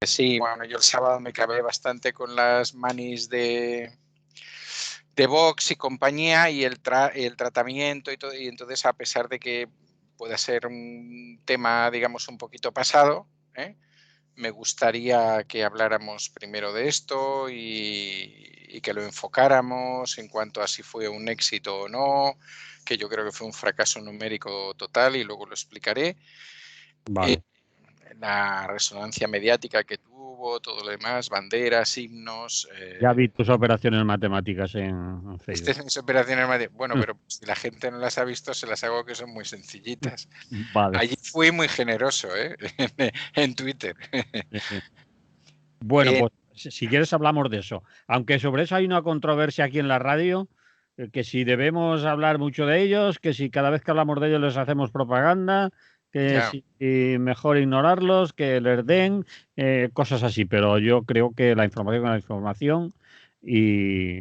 Sí, bueno, yo el sábado me acabé bastante con las manis de Vox y compañía y el tratamiento y todo, y entonces a pesar de que pueda ser un tema, digamos, un poquito pasado, me gustaría que habláramos primero de esto y que lo enfocáramos en cuanto a si fue un éxito o no, que yo creo que fue un fracaso numérico total y luego lo explicaré. Vale. La resonancia mediática que tuvo, todo lo demás, banderas, himnos. Ya vi tus operaciones matemáticas en Facebook. Estas mis operaciones, bueno, pero si la gente no las ha visto, se las hago que son muy sencillitas. Vale. Allí fui muy generoso, en Twitter. Bueno, pues si quieres hablamos de eso. Aunque sobre eso hay una controversia aquí en la radio, que si debemos hablar mucho de ellos, que si cada vez que hablamos de ellos les hacemos propaganda, que Ya. si mejor ignorarlos, que les den, cosas así. Pero yo creo que la información es la información y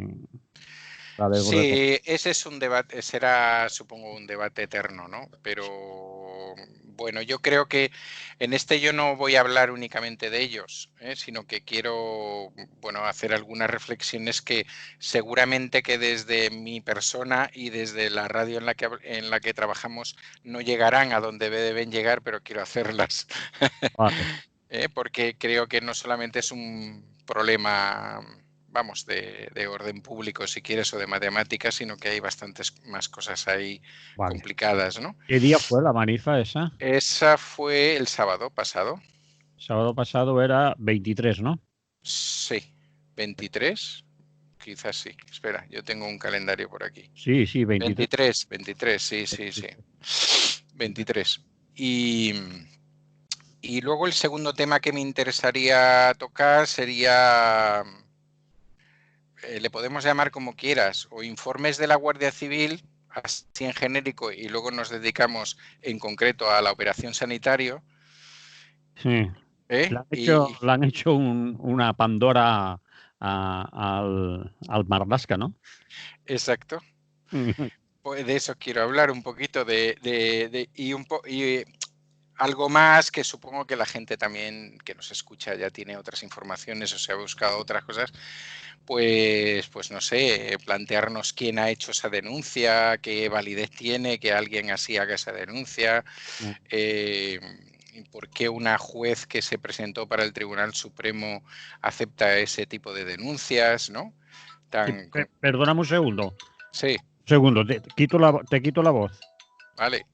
la debemos de Sí, ese es un debate, será, supongo, un debate eterno, ¿no? Pero bueno, yo creo que en este yo no voy a hablar únicamente de ellos, sino que quiero, bueno, hacer algunas reflexiones que seguramente que desde mi persona y desde la radio en la que trabajamos no llegarán a donde deben llegar, pero quiero hacerlas. Vale. Porque creo que no solamente es un problema, vamos, de orden público, si quieres, o de matemáticas, sino que hay bastantes más cosas ahí Vale. complicadas, ¿no? ¿Qué día fue la manifa esa? Esa fue el sábado pasado. Sábado pasado era 23, ¿no? Sí, 23, quizás sí. Espera, yo tengo un calendario por aquí. Sí, sí, 23. 23, sí, sí, sí. 23. Y luego el segundo tema que me interesaría tocar sería, le podemos llamar como quieras, o informes de la Guardia Civil, así en genérico, y luego nos dedicamos en concreto a la operación sanitario. Sí. Le han hecho una Pandora al Marlaska, ¿no? Exacto. Pues de eso quiero hablar un poquito y algo más que supongo que la gente también que nos escucha ya tiene otras informaciones o se ha buscado otras cosas, pues no sé, plantearnos quién ha hecho esa denuncia, qué validez tiene que alguien así haga esa denuncia, por qué una juez que se presentó para el Tribunal Supremo acepta ese tipo de denuncias, ¿no? Perdóname un segundo. Sí. Un segundo, te quito la voz. Vale.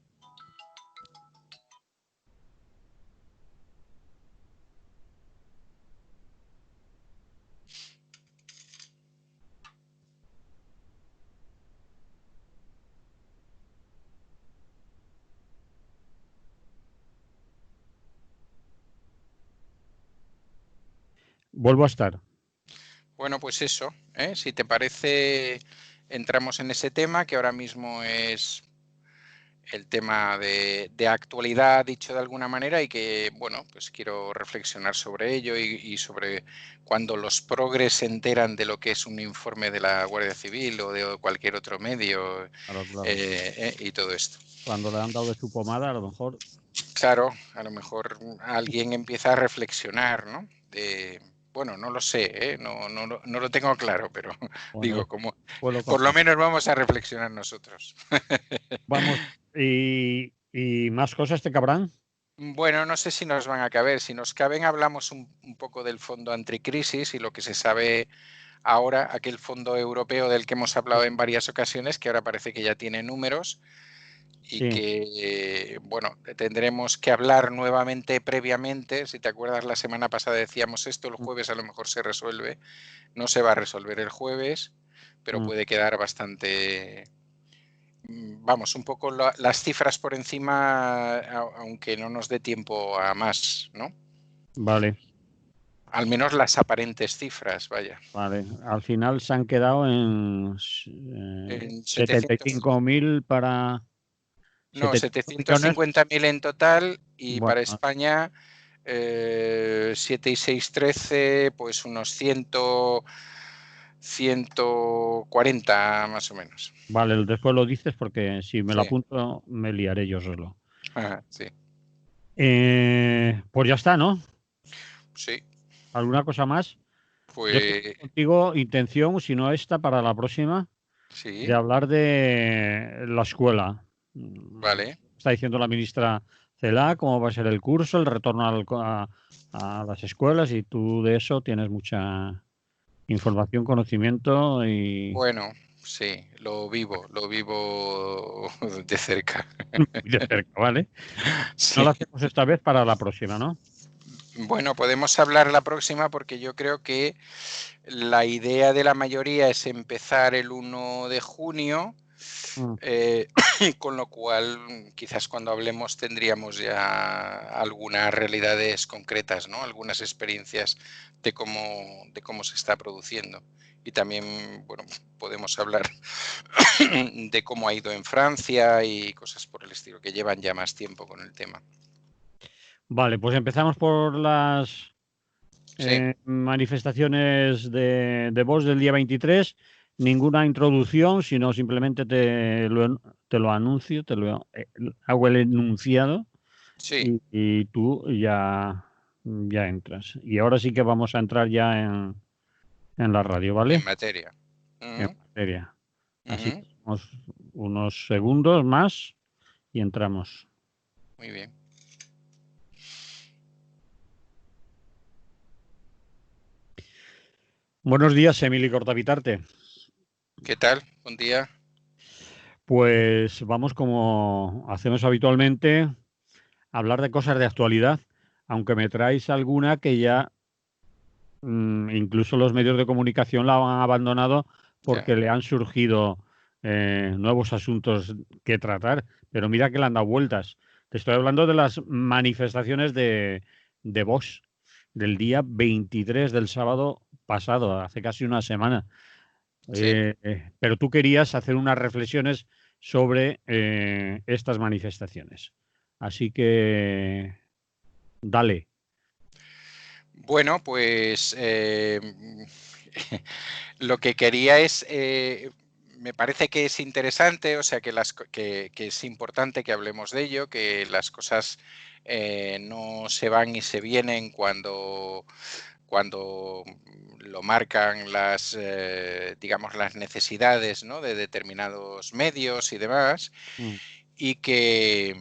Vuelvo a estar. Bueno, pues eso, si te parece, entramos en ese tema que ahora mismo es el tema de actualidad, dicho de alguna manera, y que, bueno, pues quiero reflexionar sobre ello y sobre cuando los progres se enteran de lo que es un informe de la Guardia Civil o de cualquier otro medio, Claro, claro. y todo esto. Cuando le han dado de su pomada, a lo mejor. Claro, a lo mejor alguien empieza a reflexionar, ¿no? Bueno, no lo sé, no lo tengo claro, pero Bueno, digo, como pues lo por lo cojo. menos vamos a reflexionar nosotros. Vamos, y más cosas te cabrán. Bueno, no sé si nos van a caber. Si nos caben, hablamos un poco del fondo anticrisis y lo que se sabe ahora, aquel fondo europeo del que hemos hablado en varias ocasiones, que ahora parece que ya tiene números y Sí. que, bueno, tendremos que hablar nuevamente previamente. Si te acuerdas, la semana pasada decíamos esto, el jueves a lo mejor se resuelve. No se va a resolver el jueves, pero puede quedar bastante, vamos, un poco las cifras por encima, aunque no nos dé tiempo a más, ¿no? Vale, Al menos las aparentes cifras, vaya. vale. Al final se han quedado en En 75.000 para no, 75 millones. 750.000 en total y Bueno, para España 7 y 6, 13, pues unos 140 más o menos. vale, después lo dices porque si me lo Sí, apunto me liaré yo solo. ajá, sí, Pues ya está, ¿no? sí. ¿Alguna cosa más? Yo tengo Pues contigo intención, si no esta, para la próxima, de sí, hablar de la escuela. vale. Está diciendo la ministra Celaá cómo va a ser el curso, el retorno a las escuelas, y tú de eso tienes mucha información, conocimiento y Bueno, sí, lo vivo de cerca. muy de cerca, ¿vale? No Sí. lo hacemos esta vez, para la próxima, ¿no? Bueno, podemos hablar la próxima porque yo creo que la idea de la mayoría es empezar el 1 de junio, Mm. eh, con lo cual quizás cuando hablemos tendríamos ya algunas realidades concretas, ¿no? Algunas experiencias de cómo se está produciendo. Y también, bueno, podemos hablar de cómo ha ido en Francia y cosas por el estilo, que llevan ya más tiempo con el tema. Vale, pues empezamos por las Sí, manifestaciones de Vox del día 23. Ninguna introducción, sino simplemente te lo anuncio, hago el enunciado, sí, y tú ya entras. Y ahora sí que vamos a entrar ya en la radio, en ¿vale? materia. En Ujú, materia. Así ujú, que unos segundos más y entramos. muy bien. Buenos días, Emily Cortavitarte. ¿Qué tal? Buen día. Pues vamos, como hacemos habitualmente, a hablar de cosas de actualidad, aunque me traéis alguna que ya incluso los medios de comunicación la han abandonado Ya. porque le han surgido nuevos asuntos que tratar, pero mira que le han dado vueltas. Te estoy hablando de las manifestaciones de Vox del día 23 del sábado pasado, hace casi una semana. Sí. Pero tú querías hacer unas reflexiones sobre estas manifestaciones. Así que dale. Bueno, pues lo que quería es, me parece que es interesante, o sea, que es importante que hablemos de ello, que las cosas no se van y se vienen cuando lo marcan las, digamos, las necesidades, ¿no? De determinados medios y demás, Mm. y que,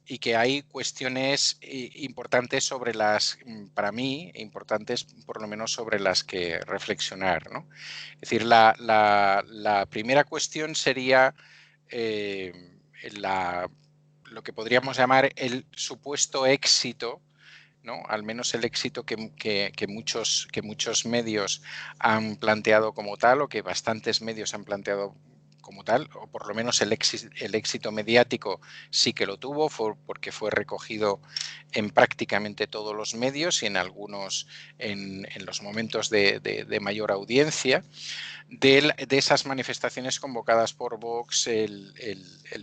y que hay cuestiones importantes sobre las, para mí, importantes por lo menos sobre las que reflexionar, ¿no? Es decir, la primera cuestión sería eh, la, lo que podríamos llamar el supuesto éxito, ¿no? Al menos el éxito que muchos medios han planteado como tal, o que bastantes medios han planteado como tal, o por lo menos el éxito mediático sí que lo tuvo, porque fue recogido en prácticamente todos los medios y en algunos en los momentos de mayor audiencia, de esas manifestaciones convocadas por Vox el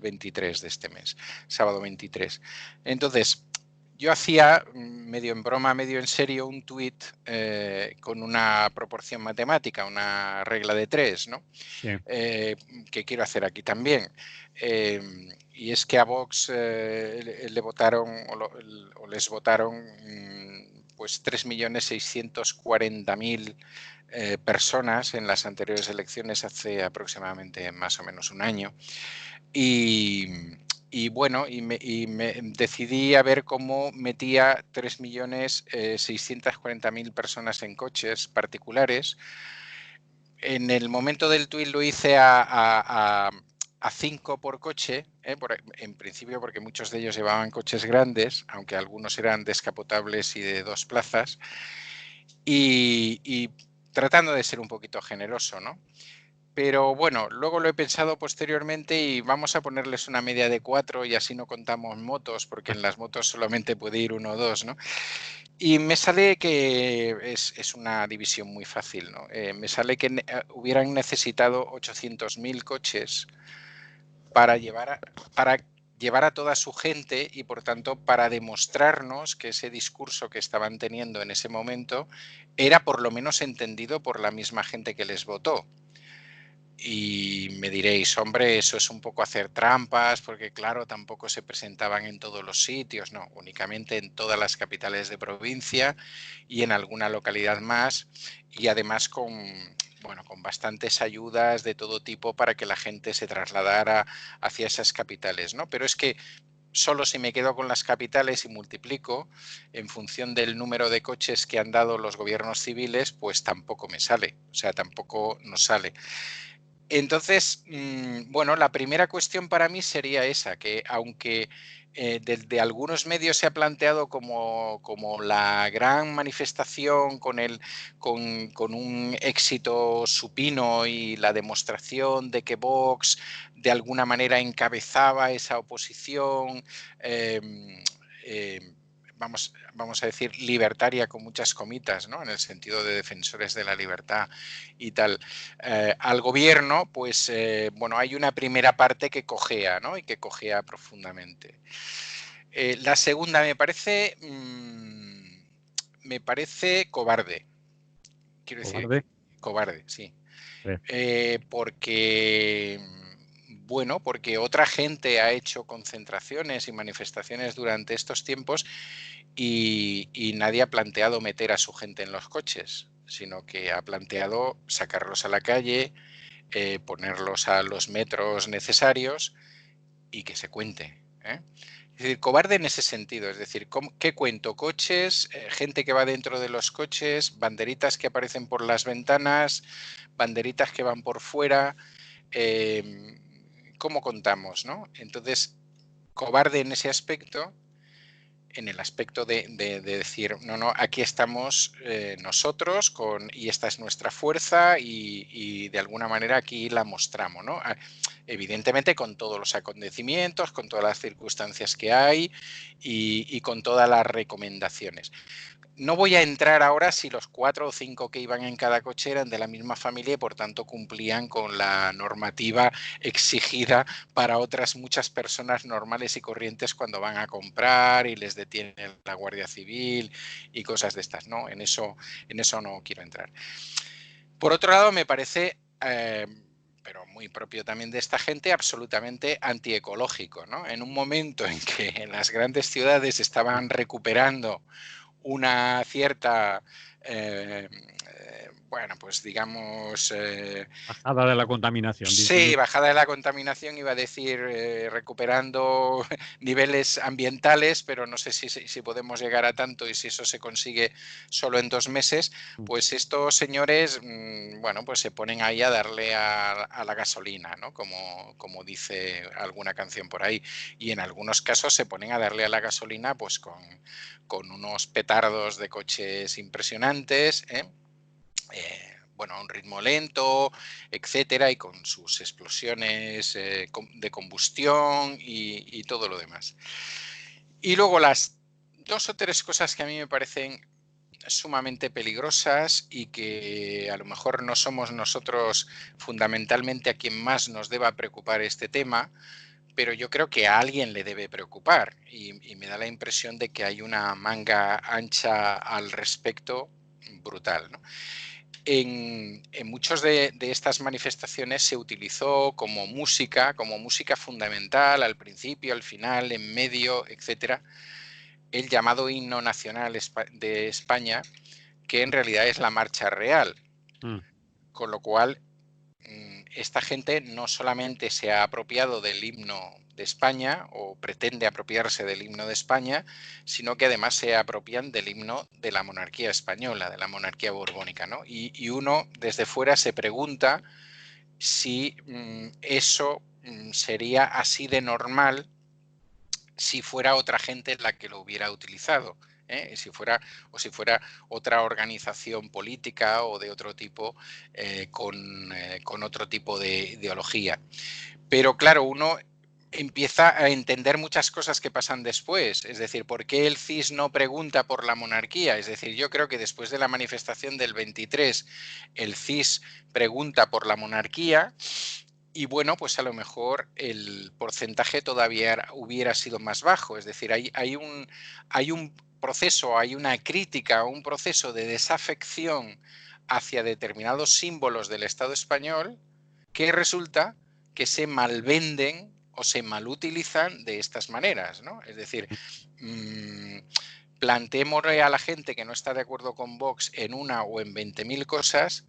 23 de este mes, sábado 23. Entonces, yo hacía medio en broma, medio en serio, un tuit con una proporción matemática, una regla de tres, ¿no? Sí. Que quiero hacer aquí también. Y es que a Vox le votaron o les votaron pues 3.640.000 personas en las anteriores elecciones hace aproximadamente más o menos un año. Y, y bueno, me decidí a ver cómo metía 3.640.000 personas en coches particulares. En el momento del tuit lo hice a 5 por coche, en principio porque muchos de ellos llevaban coches grandes, aunque algunos eran descapotables y de 2 plazas, y tratando de ser un poquito generoso, ¿no? Pero bueno, luego lo he pensado posteriormente y vamos a ponerles una media de 4 y así no contamos motos, porque en las motos solamente puede ir uno o dos, ¿no? Y me sale que es una división muy fácil, ¿no? Me sale que hubieran necesitado 800.000 coches para para llevar a toda su gente y por tanto para demostrarnos que ese discurso que estaban teniendo en ese momento era por lo menos entendido por la misma gente que les votó. Y me diréis, hombre, eso es un poco hacer trampas, porque claro, tampoco se presentaban en todos los sitios, no, únicamente en todas las capitales de provincia y en alguna localidad más, y además bueno, con bastantes ayudas de todo tipo para que la gente se trasladara hacia esas capitales, ¿no? Pero es que solo si me quedo con las capitales y multiplico en función del número de coches que han dado los gobiernos civiles, pues tampoco me sale, o sea, tampoco nos sale. Entonces, bueno, la primera cuestión para mí sería esa, que aunque desde algunos medios se ha planteado como la gran manifestación con un éxito supino y la demostración de que Vox de alguna manera encabezaba esa oposición, eh, eh, vamos a decir, libertaria con muchas comitas, ¿no? En el sentido de defensores de la libertad y tal, al gobierno, pues bueno, hay una primera parte que cojea, ¿no? Y que cojea profundamente. La segunda me parece cobarde. Quiero decir, ¿Cobarde? cobarde, sí. Sí. Porque, bueno, porque otra gente ha hecho concentraciones y manifestaciones durante estos tiempos y nadie ha planteado meter a su gente en los coches, sino que ha planteado sacarlos a la calle, ponerlos a los metros necesarios y que se cuente, ¿eh? Es decir, cobarde en ese sentido, es decir, ¿qué cuento? Coches, gente que va dentro de los coches, banderitas que aparecen por las ventanas, banderitas que van por fuera, eh, ¿cómo contamos, no? Entonces, cobarde en ese aspecto, en el aspecto de decir, no, no, aquí estamos nosotros y esta es nuestra fuerza y de alguna manera aquí la mostramos, ¿no? Evidentemente con todos los acontecimientos, con todas las circunstancias que hay y con todas las recomendaciones. No voy a entrar ahora si los 4 o 5 que iban en cada coche eran de la misma familia y por tanto cumplían con la normativa exigida para otras muchas personas normales y corrientes cuando van a comprar y les detiene la Guardia Civil y cosas de estas, ¿no? En eso no quiero entrar. Por otro lado, me parece, pero muy propio también de esta gente, absolutamente antiecológico, ¿no? En un momento en que en las grandes ciudades estaban recuperando una cierta, bueno, pues digamos, Bajada de la contaminación, sí, disminuye. bajada de la contaminación, iba a decir, recuperando niveles ambientales, pero no sé si podemos llegar a tanto y si eso se consigue solo en 2 meses, pues estos señores, bueno, pues se ponen ahí a darle a la gasolina, ¿no? Como dice alguna canción por ahí. Y en algunos casos se ponen a darle a la gasolina pues con unos petardos de coches impresionantes, ¿eh? Bueno, a un ritmo lento, etcétera, y con sus explosiones de combustión y todo lo demás. Y luego las 2 o 3 cosas que a mí me parecen sumamente peligrosas y que a lo mejor no somos nosotros fundamentalmente a quien más nos deba preocupar este tema, pero yo creo que a alguien le debe preocupar y me da la impresión de que hay una manga ancha al respecto brutal, ¿no? En muchas de estas manifestaciones se utilizó como música fundamental al principio, al final, en medio, etcétera, el llamado himno nacional de España, que en realidad es la marcha real. Con lo cual, esta gente no solamente se ha apropiado del himno de España o pretende apropiarse del himno de España, sino que además se apropian del himno de la monarquía española, de la monarquía borbónica, ¿no? Y uno desde fuera se pregunta si eso sería así de normal si fuera otra gente la que lo hubiera utilizado. Si fuera otra organización política o de otro tipo con otro tipo de ideología. Pero claro, uno empieza a entender muchas cosas que pasan después. Es decir, ¿por qué el CIS no pregunta por la monarquía? Es decir, yo creo que después de la manifestación del 23, el CIS pregunta por la monarquía y bueno, pues a lo mejor el porcentaje todavía hubiera sido más bajo. Es decir, hay un proceso, hay una crítica, un proceso de desafección hacia determinados símbolos del Estado español que resulta que se malvenden o se malutilizan de estas maneras, ¿no? Es decir, planteémosle a la gente que no está de acuerdo con Vox en una o en 20.000 cosas,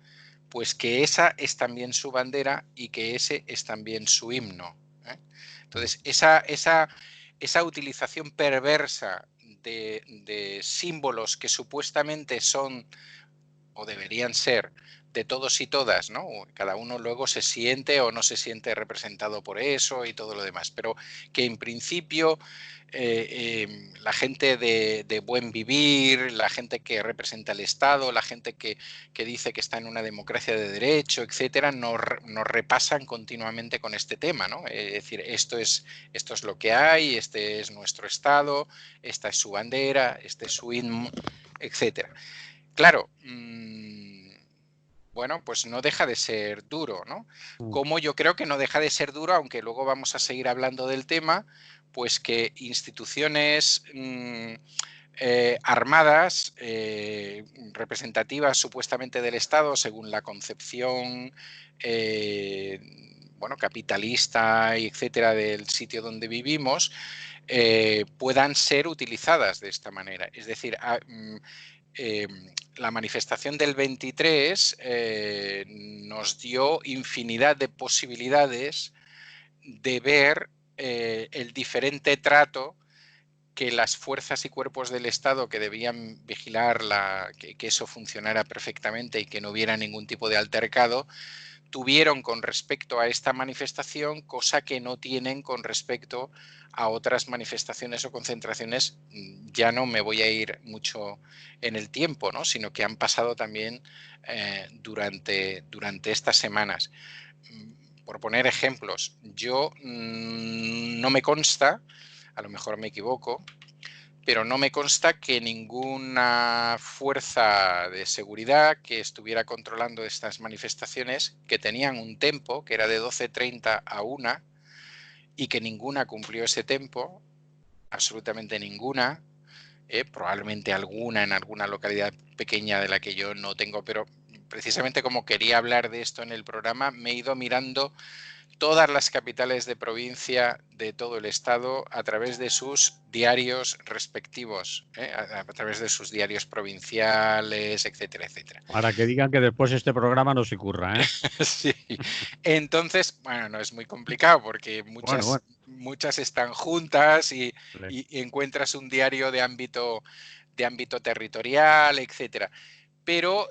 pues que esa es también su bandera y que ese es también su himno, ¿eh? Entonces, esa utilización perversa de símbolos que supuestamente son o deberían ser de todos y todas, ¿no? Cada uno luego se siente o no se siente representado por eso y todo lo demás, pero que en principio la gente de buen vivir, la gente que representa el Estado, la gente que dice que está en una democracia de derecho, etcétera, nos repasan continuamente con este tema, ¿no? Es decir, esto es lo que hay, este es nuestro Estado, esta es su bandera, este es su himno, etcétera. Claro, bueno, pues no deja de ser duro, ¿no? Como yo creo que no deja de ser duro, aunque luego vamos a seguir hablando del tema, pues que instituciones armadas, representativas supuestamente del Estado, según la concepción bueno, capitalista y etcétera del sitio donde vivimos, puedan ser utilizadas de esta manera. Es decir, la manifestación del 23 nos dio infinidad de posibilidades de ver el diferente trato que las fuerzas y cuerpos del Estado que debían vigilar que eso funcionara perfectamente y que no hubiera ningún tipo de altercado, tuvieron con respecto a esta manifestación, cosa que no tienen con respecto a otras manifestaciones o concentraciones. Ya no me voy a ir mucho en el tiempo, ¿no? Sino que han pasado también durante estas semanas. Por poner ejemplos, yo no me consta, a lo mejor me equivoco, pero no me consta que ninguna fuerza de seguridad que estuviera controlando estas manifestaciones, que tenían un tempo, que era de 12:30 a 1, y que ninguna cumplió ese tempo, absolutamente ninguna, probablemente alguna en alguna localidad pequeña de la que yo no tengo, pero precisamente como quería hablar de esto en el programa, me he ido mirando todas las capitales de provincia de todo el estado a través de sus diarios respectivos, a través de sus diarios provinciales, etcétera, etcétera. Para que digan que después este programa no se curra, ¿eh? Sí. Entonces, bueno, no es muy complicado porque Bueno. muchas están juntas y Vale. encuentras un diario de ámbito territorial, etcétera. Pero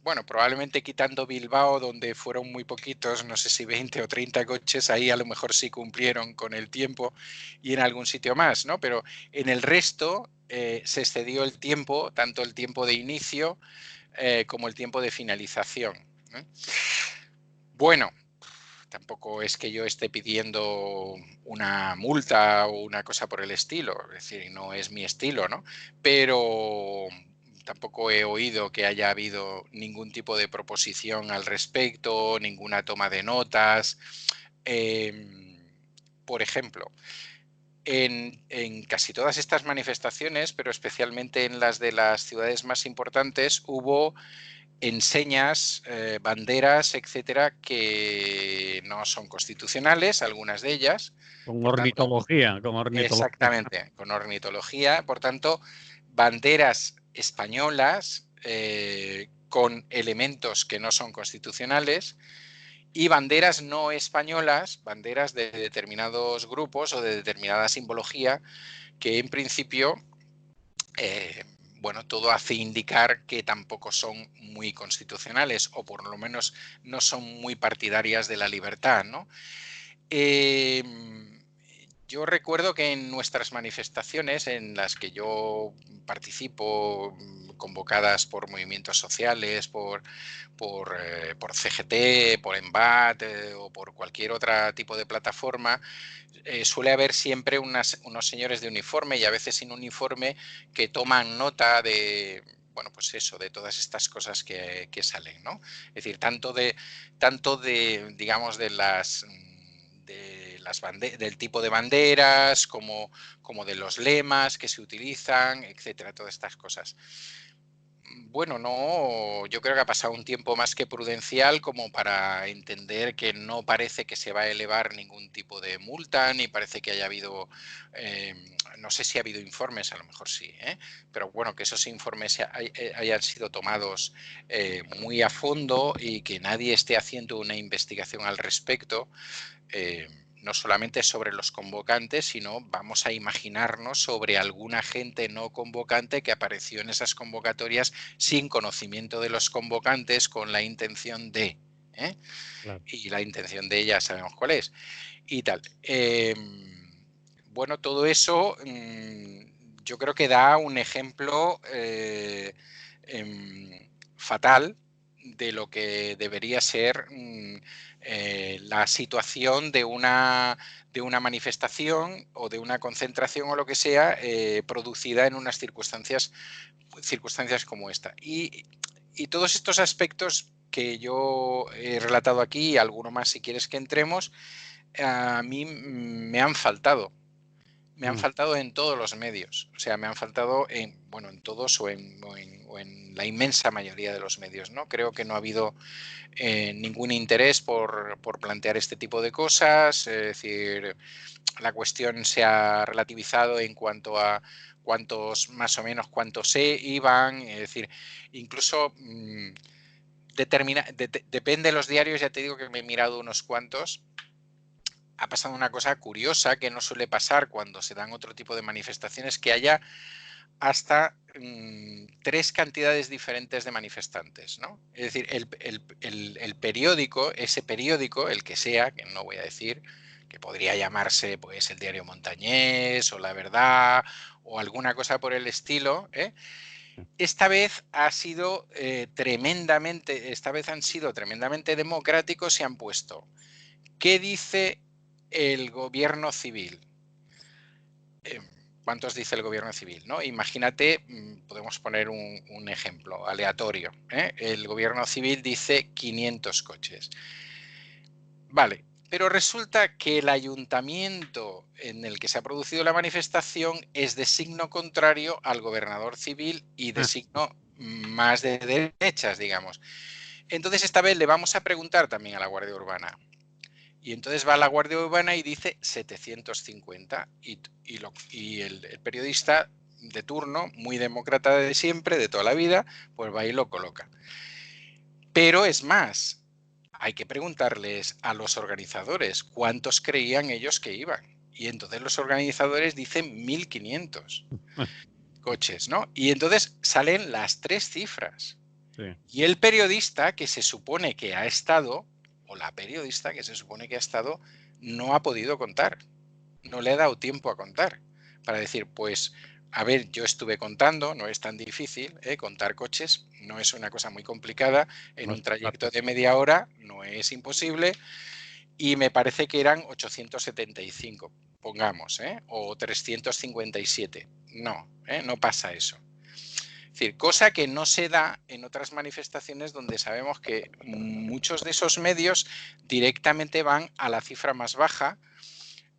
bueno, probablemente quitando Bilbao, donde fueron muy poquitos, no sé si 20 o 30 coches, ahí a lo mejor sí cumplieron con el tiempo y en algún sitio más, ¿no? Pero en el resto se excedió el tiempo, tanto el tiempo de inicio como el tiempo de finalización, ¿eh? Bueno, tampoco es que yo esté pidiendo una multa o una cosa por el estilo, es decir, no es mi estilo, ¿no? Pero tampoco he oído que haya habido ningún tipo de proposición al respecto, ninguna toma de notas. Por ejemplo, en casi todas estas manifestaciones, pero especialmente en las de las ciudades más importantes, hubo enseñas, banderas, etcétera, que no son constitucionales, algunas de ellas. Con Por tanto, ornitología. exactamente, con ornitología. Por tanto, banderas españolas con elementos que no son constitucionales y banderas no españolas, banderas de determinados grupos o de determinada simbología que en principio bueno, todo hace indicar que tampoco son muy constitucionales o por lo menos no son muy partidarias de la libertad, ¿no? Yo recuerdo que en nuestras manifestaciones en las que yo participo, convocadas por movimientos sociales, por CGT, por EMBAT o por cualquier otro tipo de plataforma, suele haber siempre unos señores de uniforme y a veces sin uniforme que toman nota de, bueno, pues eso, de todas estas cosas que salen, ¿no? Es decir, tanto de digamos, del tipo de banderas, como de los lemas que se utilizan, etcétera, todas estas cosas. Bueno, no, yo creo que ha pasado un tiempo más que prudencial como para entender que no parece que se va a elevar ningún tipo de multa, ni parece que haya habido, no sé si ha habido informes, a lo mejor sí, pero bueno, que esos informes hayan sido tomados muy a fondo y que nadie esté haciendo una investigación al respecto. No solamente sobre los convocantes, sino vamos a imaginarnos sobre alguna gente no convocante que apareció en esas convocatorias sin conocimiento de los convocantes con la intención de, ¿eh? Claro. Y la intención de ella sabemos cuál es, y tal. Bueno, todo eso yo creo que da un ejemplo fatal de lo que debería ser la situación de una manifestación o de una concentración o lo que sea producida en unas circunstancias como esta. Y todos estos aspectos que yo he relatado aquí, y alguno más si quieres que entremos, a mí me han faltado. Me han faltado en todos los medios, o sea, me han faltado en todos o en la inmensa mayoría de los medios, ¿no? Creo que no ha habido ningún interés por plantear este tipo de cosas, es decir, la cuestión se ha relativizado en cuanto a cuántos, más o menos, cuántos se iban, es decir, incluso depende de los diarios, ya te digo que me he mirado unos cuantos. Ha pasado una cosa curiosa que no suele pasar cuando se dan otro tipo de manifestaciones, que haya hasta 3 cantidades diferentes de manifestantes, ¿no? Es decir, el periódico, ese periódico, el que sea, que no voy a decir, que podría llamarse pues el Diario Montañés o La Verdad o alguna cosa por el estilo, esta vez ha sido esta vez han sido tremendamente democráticos y han puesto ¿qué dice el gobierno civil? ¿Cuántos dice el gobierno civil? ¿No? Imagínate, podemos poner un ejemplo aleatorio. El gobierno civil dice 500 coches. Vale, pero resulta que el ayuntamiento en el que se ha producido la manifestación es de signo contrario al gobernador civil y de signo más de derechas, digamos. Entonces, esta vez le vamos a preguntar también a la Guardia Urbana. Y entonces va la Guardia Urbana y dice 750. Y el periodista de turno, muy demócrata de siempre, de toda la vida, pues va y lo coloca. Pero es más, hay que preguntarles a los organizadores cuántos creían ellos que iban. Y entonces los organizadores dicen 1.500 coches, ¿no? Y entonces salen las 3 cifras. Sí. Y el periodista que se supone que ha estado, o la periodista que se supone que ha estado, no ha podido contar. No le ha dado tiempo a contar. Para decir, pues, a ver, yo estuve contando, no es tan difícil, contar coches no es una cosa muy complicada, en No un es trayecto fácil. de media hora no es imposible, y me parece que eran 875, pongamos, o 357. No, no pasa eso. Es decir, cosa que no se da en otras manifestaciones donde sabemos que muchos de esos medios directamente van a la cifra más baja,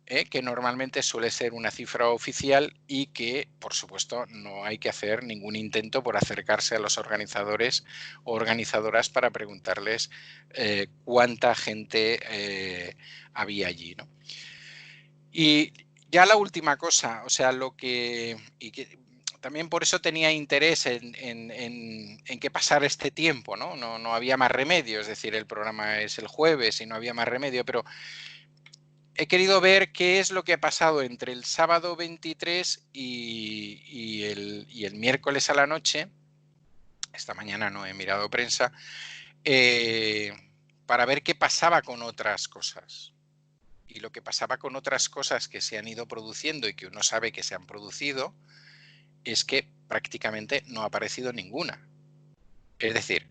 que normalmente suele ser una cifra oficial y que, por supuesto, no hay que hacer ningún intento por acercarse a los organizadores o organizadoras para preguntarles cuánta gente había allí, ¿no? Y ya la última cosa, o sea, también por eso tenía interés en que pasara este tiempo, ¿no? No había más remedio, es decir, el programa es el jueves y no había más remedio, pero he querido ver qué es lo que ha pasado entre el sábado 23 y el miércoles a la noche. Esta mañana no he mirado prensa, para ver qué pasaba con otras cosas. Y lo que pasaba con otras cosas que se han ido produciendo y que uno sabe que se han producido es que prácticamente no ha aparecido ninguna. Es decir,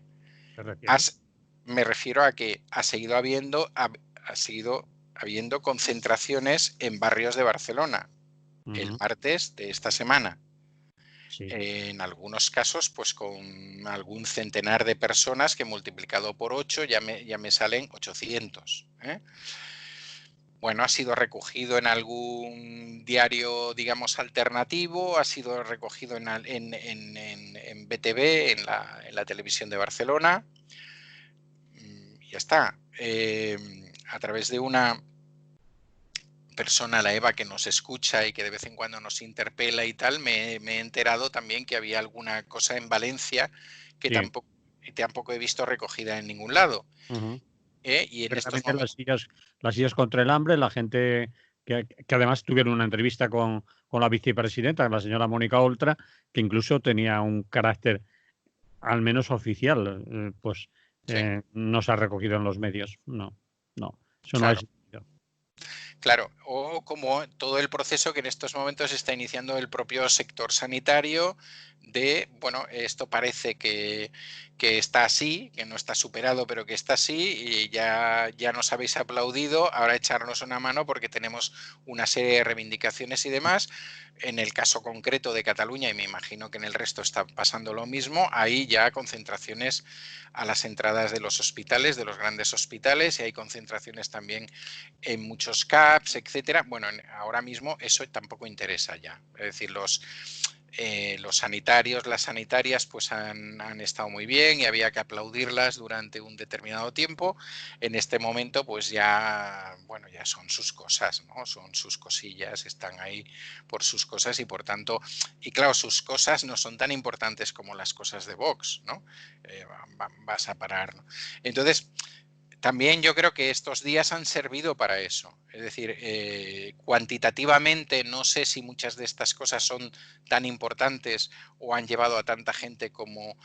¿Te refieres? me refiero a que ha seguido habiendo concentraciones en barrios de Barcelona el martes de esta semana. Sí. En algunos casos, pues con algún centenar de personas que multiplicado por 8 ya me salen 800. bueno, ha sido recogido en algún diario, digamos, alternativo, ha sido recogido en BTV, en la televisión de Barcelona, y ya está. A través de una persona, la Eva, que nos escucha y que de vez en cuando nos interpela y tal, me he enterado también que había alguna cosa en Valencia que Sí. tampoco he visto recogida en ningún lado. Ujú. Y en estos Concretamente momentos... las sillas contra el hambre, la gente que además tuvieron una entrevista con la vicepresidenta, la señora Mónica Oltra, que incluso tenía un carácter al menos oficial, pues Sí, no se ha recogido en los medios. No, no, eso no ha claro. existido. Claro, o como todo el proceso que en estos momentos está iniciando el propio sector sanitario de, bueno, esto parece que está así, que no está superado, pero que está así y ya nos habéis aplaudido, ahora echarnos una mano porque tenemos una serie de reivindicaciones y demás. En el caso concreto de Cataluña, y me imagino que en el resto está pasando lo mismo, hay ya concentraciones a las entradas de los hospitales, de los grandes hospitales, y hay concentraciones también en muchos CAPs, etcétera. Bueno, ahora mismo eso tampoco interesa ya. Es decir, los sanitarios, las sanitarias, pues han estado muy bien y había que aplaudirlas durante un determinado tiempo. En este momento, pues ya, bueno, ya son sus cosas, ¿no? Son sus cosillas, están ahí por sus cosas y por tanto, y claro, sus cosas no son tan importantes como las cosas de Vox, ¿no? Vas a parar, ¿no? Entonces, también yo creo que estos días han servido para eso. Es decir, cuantitativamente no sé si muchas de estas cosas son tan importantes o han llevado a tanta gente como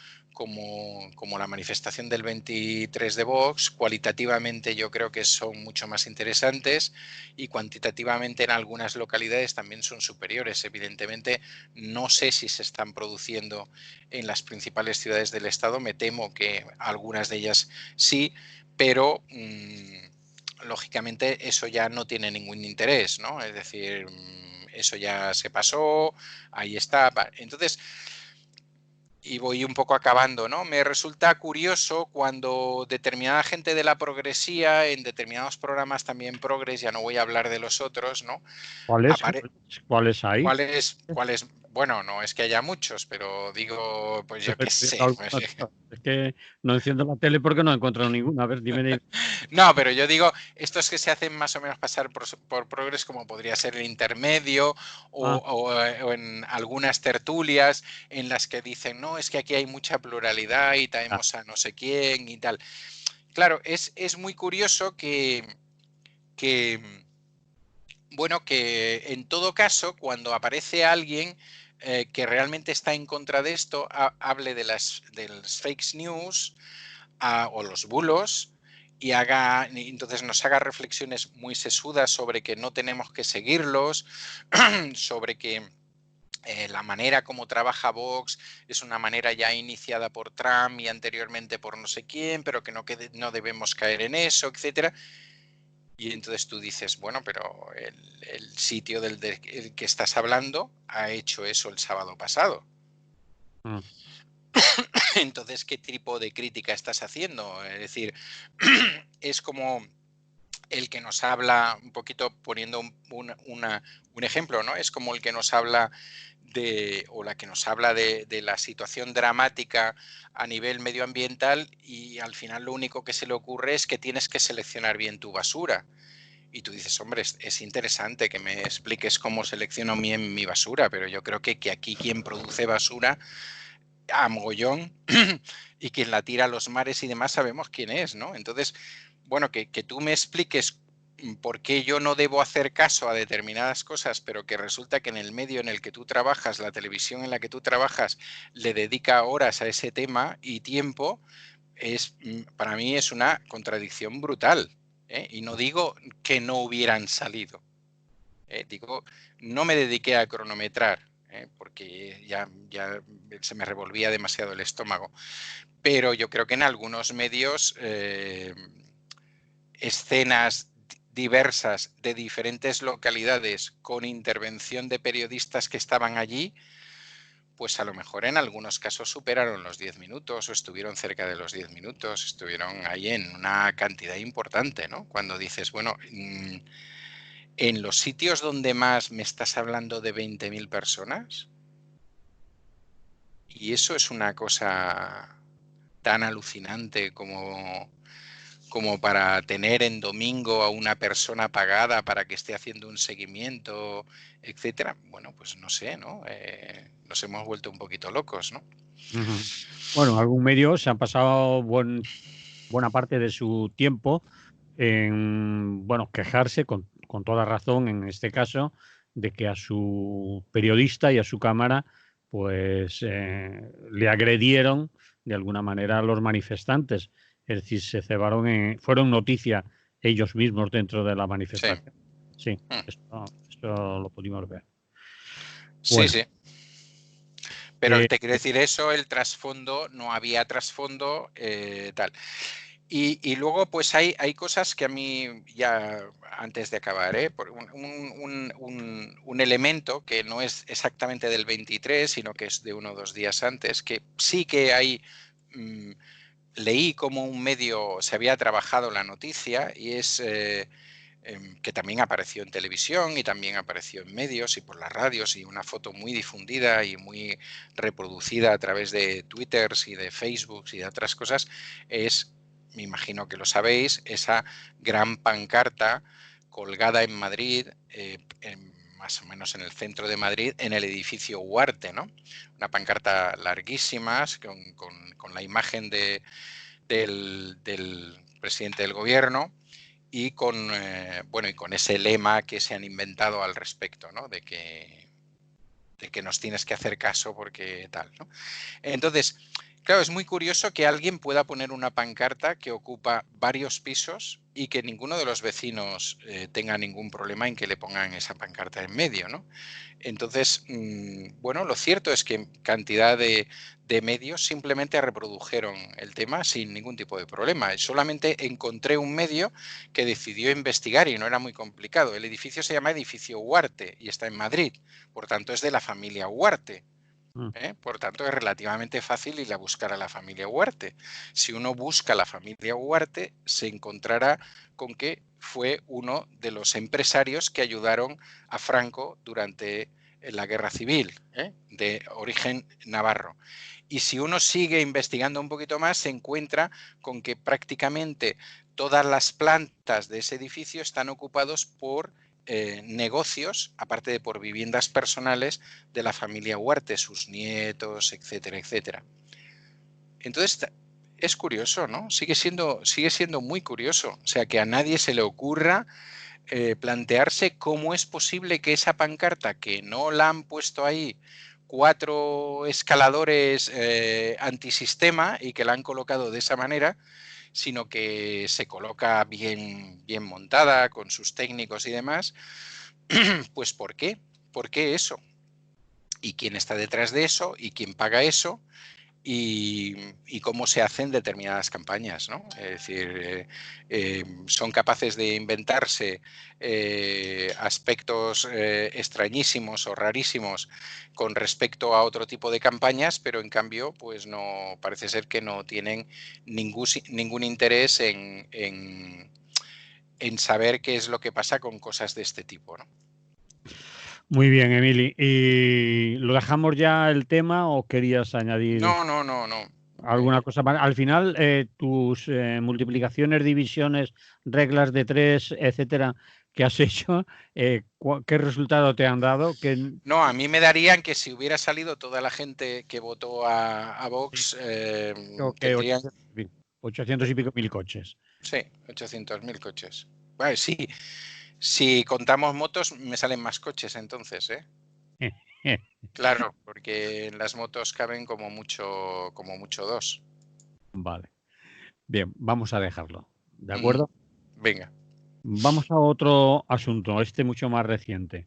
la manifestación del 23 de Vox. Cualitativamente yo creo que son mucho más interesantes y cuantitativamente en algunas localidades también son superiores. Evidentemente no sé si se están produciendo en las principales ciudades del Estado. Me temo que algunas de ellas sí, pero lógicamente eso ya no tiene ningún interés, ¿no? Es decir, eso ya se pasó, ahí está. Entonces, y voy un poco acabando, ¿no? Me resulta curioso cuando determinada gente de la progresía, en determinados programas también progres, ya no voy a hablar de los otros, ¿no? ¿Cuáles, Apare cuáles hay? ¿Cuáles? Bueno, no es que haya muchos, pero digo, pues yo qué sé. Pues, Es que no enciendo la tele porque no he encontrado ninguna. A ver, dime. no, pero yo digo, estos que se hacen más o menos pasar por progres, como podría ser el intermedio, Ah, o en algunas tertulias en las que dicen, no, es que aquí hay mucha pluralidad y ah, traemos a no sé quién y tal. Claro, es muy curioso que, bueno, que en todo caso, cuando aparece alguien que realmente está en contra de esto, hable de las fake news o los bulos y entonces nos haga reflexiones muy sesudas sobre que no tenemos que seguirlos, sobre que la manera como trabaja Vox es una manera ya iniciada por Trump y anteriormente por no sé quién, pero que no debemos caer en eso, etcétera. Y entonces tú dices, bueno, pero el sitio del que estás hablando ha hecho eso el sábado pasado. ah. Entonces, ¿qué tipo de crítica estás haciendo? Es decir, es como el que nos habla, un poquito poniendo un ejemplo, ¿no? Es como el que nos habla o la que nos habla de la situación dramática a nivel medioambiental y al final lo único que se le ocurre es que tienes que seleccionar bien tu basura. Y tú dices, hombre, es interesante que me expliques cómo selecciono mi basura, pero yo creo que aquí quien produce basura a mogollón y quien la tira a los mares y demás sabemos quién es, ¿no? Entonces, bueno, que tú me expliques por qué yo no debo hacer caso a determinadas cosas, pero que resulta que en el medio en el que tú trabajas, la televisión en la que tú trabajas, le dedica horas a ese tema y tiempo, para mí es una contradicción brutal. Y no digo que no hubieran salido. Digo, no me dediqué a cronometrar, porque ya se me revolvía demasiado el estómago. Pero yo creo que en algunos medios escenas diversas de diferentes localidades con intervención de periodistas que estaban allí, pues a lo mejor en algunos casos superaron los 10 minutos o estuvieron cerca de los 10 minutos, estuvieron ahí en una cantidad importante, ¿no? Cuando dices, bueno, en los sitios donde más me estás hablando de 20.000 personas. Y eso es una cosa tan alucinante como para tener en domingo a una persona pagada para que esté haciendo un seguimiento, etcétera. Bueno, pues no sé, ¿no? Nos hemos vuelto un poquito locos, ¿no? Ujú. Bueno, algún medio se han pasado buena parte de su tiempo en, bueno, quejarse con toda razón en este caso de que a su periodista y a su cámara pues le agredieron de alguna manera a los manifestantes. Es decir, se cebaron fueron noticia ellos mismos dentro de la Sí. manifestación. Sí, esto lo pudimos ver. Sí, Bueno, sí. Pero te quiero decir eso, el trasfondo, no había trasfondo, tal. Y luego, pues hay cosas que a mí, ya antes de acabar, un elemento que no es exactamente del 23, sino que es de 1 o 2 días antes, que sí que hay, leí como un medio se había trabajado la noticia, y es que también apareció en televisión y también apareció en medios y por las radios, y una foto muy difundida y muy reproducida a través de Twitters y de Facebooks y de otras cosas, es, me imagino que lo sabéis, esa gran pancarta colgada en Madrid, más o menos en el centro de Madrid, en el edificio Huarte, ¿no? Una pancarta larguísima con la imagen del presidente del gobierno, y con ese lema que se han inventado al respecto, ¿no? De que nos tienes que hacer caso porque tal, ¿no? Entonces, claro, es muy curioso que alguien pueda poner una pancarta que ocupa varios pisos y que ninguno de los vecinos tenga ningún problema en que le pongan esa pancarta en medio, ¿no? Entonces, bueno, lo cierto es que cantidad de medios simplemente reprodujeron el tema sin ningún tipo de problema. Solamente encontré un medio que decidió investigar y no era muy complicado. El edificio se llama Edificio Huarte y está en Madrid, por tanto es de la familia Huarte. Por tanto, es relativamente fácil ir a buscar a la familia Huarte. Si uno busca a la familia Huarte, se encontrará con que fue uno de los empresarios que ayudaron a Franco durante la guerra civil, de origen navarro. Y si uno sigue investigando un poquito más, se encuentra con que prácticamente todas las plantas de ese edificio están ocupados por negocios, aparte de por viviendas personales de la familia Huarte, sus nietos, etcétera, etcétera. Entonces, es curioso, ¿no? Sigue siendo muy curioso. O sea, que a nadie se le ocurra plantearse cómo es posible que esa pancarta, que no la han puesto ahí 4 escaladores antisistema y que la han colocado de esa manera, sino que se coloca bien montada con sus técnicos y demás, pues ¿por qué? ¿Por qué eso? ¿Y quién está detrás de eso? ¿Y quién paga eso? Y cómo se hacen determinadas campañas, ¿no? Es decir, son capaces de inventarse aspectos extrañísimos o rarísimos con respecto a otro tipo de campañas, pero en cambio, pues no, parece ser que no tienen ningún interés en saber qué es lo que pasa con cosas de este tipo, ¿no? muy bien, Emili. ¿Y lo dejamos ya el tema o querías añadir No. alguna cosa más? Al final, tus multiplicaciones, divisiones, reglas de 3, etcétera, que has hecho, ¿qué resultado te han dado? No, a mí me darían que si hubiera salido toda la gente que votó a Vox, Creo que tendrían, 800 y pico mil coches. sí, 800.000 coches. Vale, sí, si contamos motos me salen más coches entonces, ¿eh? Claro, porque en las motos caben como mucho 2. Vale. Bien, vamos a dejarlo. ¿De acuerdo? Venga. Vamos a otro asunto, este mucho más reciente.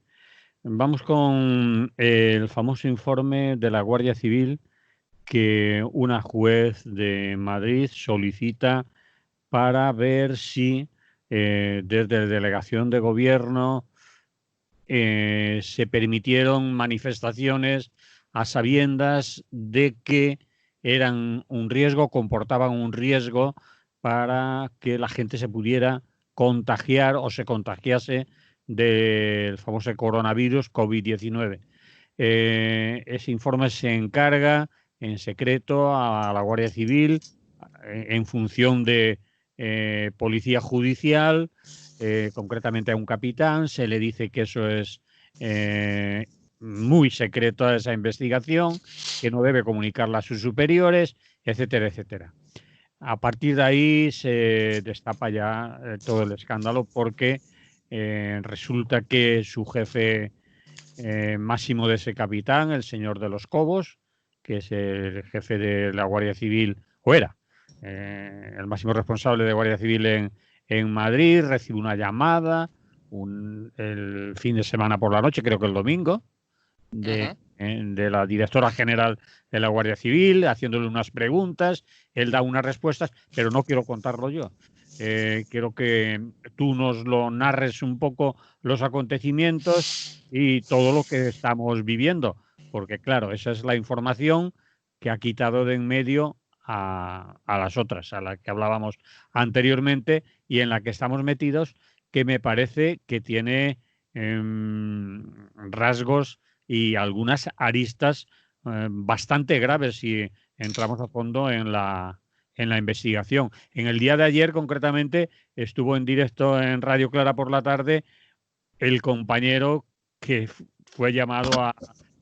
Vamos con el famoso informe de la Guardia Civil que una juez de Madrid solicita para ver si desde la delegación de gobierno se permitieron manifestaciones a sabiendas de que eran un riesgo, comportaban un riesgo para que la gente se pudiera contagiar o se contagiase del famoso coronavirus COVID-19. Ese informe se encarga en secreto a la Guardia Civil en función de policía judicial, concretamente a un capitán. Se le dice que eso es muy secreto a esa investigación, que no debe comunicarla a sus superiores, etcétera, etcétera. A partir de ahí se destapa ya todo el escándalo porque resulta que su jefe máximo de ese capitán, el señor de los Cobos, que es el jefe de la Guardia Civil, o era el máximo responsable de Guardia Civil en Madrid, recibe una llamada el fin de semana por la noche, creo que el domingo, de la directora general de la Guardia Civil, haciéndole unas preguntas, él da unas respuestas, pero no quiero contarlo yo. Quiero que tú nos lo narres un poco los acontecimientos y todo lo que estamos viviendo, porque claro, esa es la información que ha quitado de en medio a las otras, a la que hablábamos anteriormente y en la que estamos metidos, que me parece que tiene rasgos y algunas aristas bastante graves si entramos a fondo en la investigación. En el día de ayer, concretamente, estuvo en directo en Radio Clara por la tarde el compañero que fue llamado a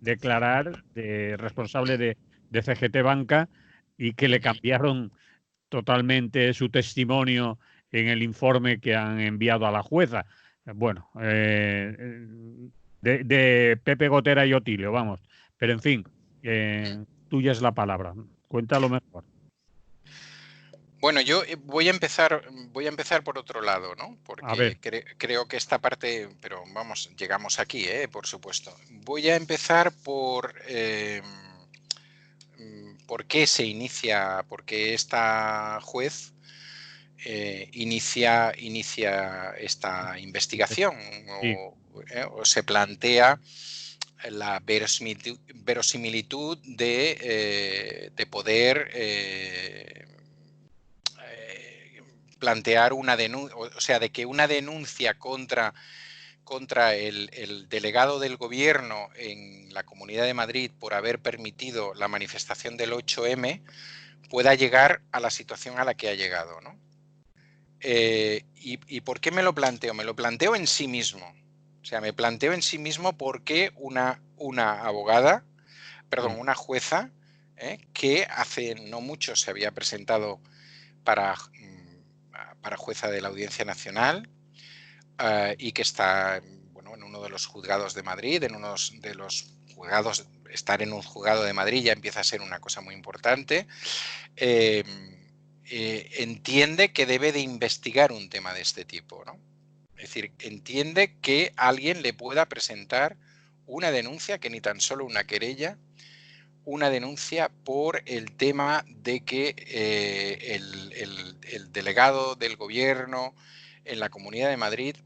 declarar de responsable de CGT Banca y que le cambiaron totalmente su testimonio en el informe que han enviado a la jueza. Bueno, de Pepe Gotera y Otilio, vamos. Pero en fin, tuya es la palabra. Cuéntalo mejor. Bueno, yo voy a empezar por otro lado, ¿no? Porque creo que esta parte, pero vamos, llegamos aquí, por supuesto. Voy a empezar por qué se inicia, por qué esta juez inicia esta investigación Sí. o se plantea la verosimilitud de poder plantear una denuncia, o sea, de que una denuncia contra el delegado del gobierno en la Comunidad de Madrid por haber permitido la manifestación del 8M pueda llegar a la situación a la que ha llegado, ¿no? ¿Y por qué me lo planteo? Me lo planteo en sí mismo. O sea, me planteo en sí mismo porque una abogada, perdón, una jueza, que hace no mucho se había presentado para jueza de la Audiencia Nacional y que está, bueno, en uno de los juzgados de Madrid, en uno de los juzgados, estar en un juzgado de Madrid ya empieza a ser una cosa muy importante. Entiende que debe de investigar un tema de este tipo, ¿no? Es decir, entiende que alguien le pueda presentar una denuncia, que ni tan solo una querella, una denuncia por el tema de que el delegado del gobierno en la Comunidad de Madrid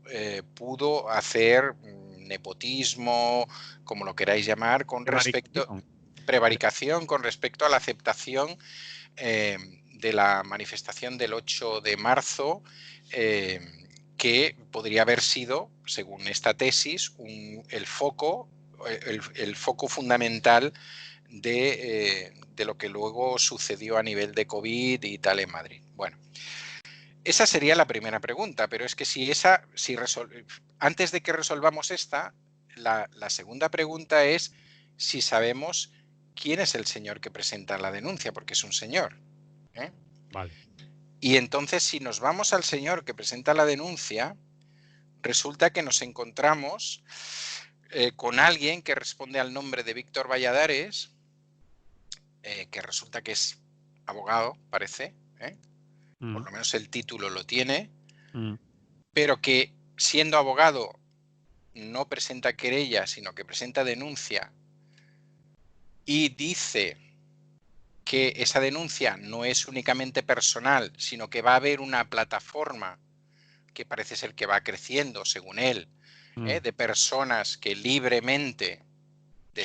pudo hacer nepotismo, como lo queráis llamar, con respecto prevaricación con respecto a la aceptación de la manifestación del 8 de marzo, que podría haber sido, según esta tesis, el foco fundamental de lo que luego sucedió a nivel de COVID y tal en Madrid. Bueno, esa sería la primera pregunta, pero es que antes de que resolvamos esta, la segunda pregunta es si sabemos quién es el señor que presenta la denuncia, porque es un señor. Vale. Y entonces, si nos vamos al señor que presenta la denuncia, resulta que nos encontramos con alguien que responde al nombre de Víctor Valladares, que resulta que es abogado, parece, por lo menos el título lo tiene, pero que siendo abogado no presenta querella, sino que presenta denuncia y dice que esa denuncia no es únicamente personal, sino que va a haber una plataforma que parece ser que va creciendo, según él, de personas que libremente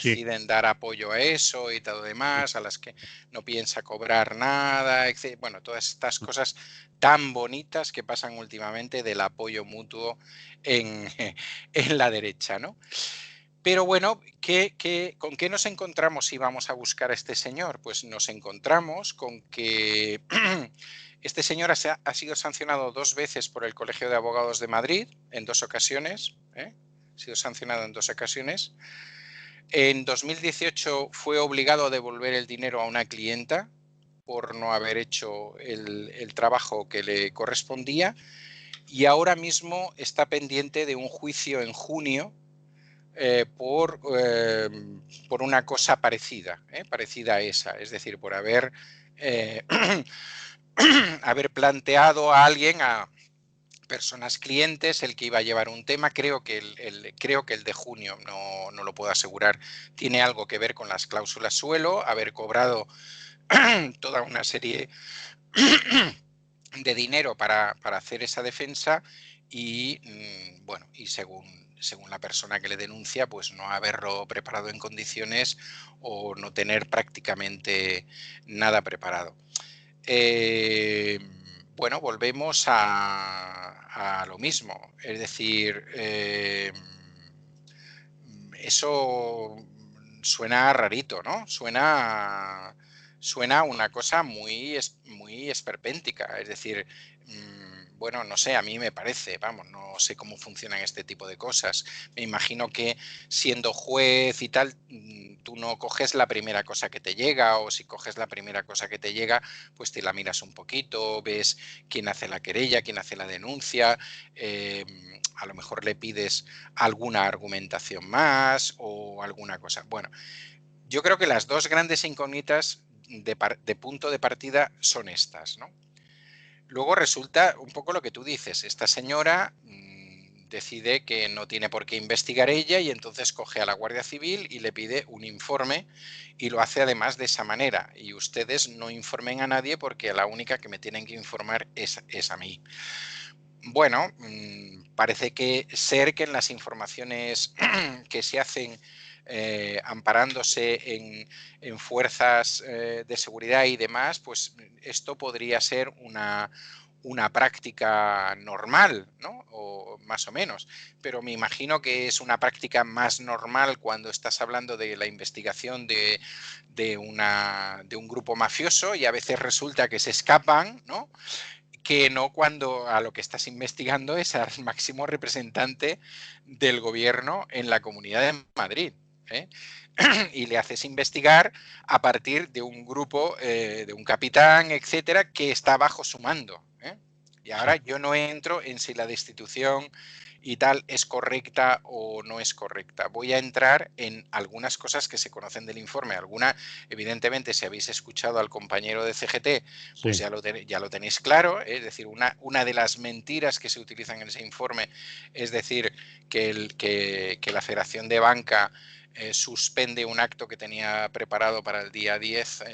Sí. deciden dar apoyo a eso y todo demás, a las que no piensa cobrar nada, etc. Bueno, todas estas cosas tan bonitas que pasan últimamente del apoyo mutuo en, en la derecha, ¿no? Pero bueno, ¿con qué nos encontramos si vamos a buscar a este señor? Pues nos encontramos con que este señor ha sido sancionado 2 veces por el Colegio de Abogados de Madrid, en 2 ocasiones, ¿eh? Ha sido sancionado en 2 ocasiones. En 2018 fue obligado a devolver el dinero a una clienta por no haber hecho el trabajo que le correspondía, y ahora mismo está pendiente de un juicio en junio por una cosa parecida a esa, es decir, por haber, haber planteado a alguien, a personas clientes, el que iba a llevar un tema. Creo que el de junio, no lo puedo asegurar, tiene algo que ver con las cláusulas suelo, haber cobrado toda una serie de dinero para hacer esa defensa y, bueno, y según la persona que le denuncia, pues no haberlo preparado en condiciones o no tener prácticamente nada preparado. Bueno, volvemos a lo mismo, es decir, eso suena rarito, ¿no? Suena una cosa muy esperpéntica, es decir, bueno, no sé, a mí me parece, vamos, no sé cómo funcionan este tipo de cosas. Me imagino que siendo juez y tal, tú no coges la primera cosa que te llega, o si coges la primera cosa que te llega, pues te la miras un poquito, ves quién hace la querella, quién hace la denuncia, a lo mejor le pides alguna argumentación más o alguna cosa. Bueno, yo creo que las 2 grandes incógnitas de punto de partida son estas, ¿no? Luego resulta un poco lo que tú dices. Esta señora decide que no tiene por qué investigar ella y entonces coge a la Guardia Civil y le pide un informe, y lo hace además de esa manera. Y ustedes no informen a nadie porque la única que me tienen que informar es a mí. Bueno, parece que en las informaciones que se hacen amparándose en fuerzas de seguridad y demás, pues esto podría ser una práctica normal, ¿no? O más o menos. Pero me imagino que es una práctica más normal cuando estás hablando de la investigación de un grupo mafioso, y a veces resulta que se escapan, ¿no? Que no cuando a lo que estás investigando es al máximo representante del gobierno en la Comunidad de Madrid, ¿eh? Y le haces investigar a partir de un grupo, de un capitán, etcétera, que está bajo su mando, ¿eh? Y ahora Sí. yo no entro en si la destitución y tal es correcta o no es correcta. Voy a entrar en algunas cosas que se conocen del informe. Alguna, evidentemente, si habéis escuchado al compañero de CGT, pues Sí. ya lo tenéis claro. Es decir, una de las mentiras que se utilizan en ese informe es decir que la Federación de Banca suspende un acto que tenía preparado para el día 10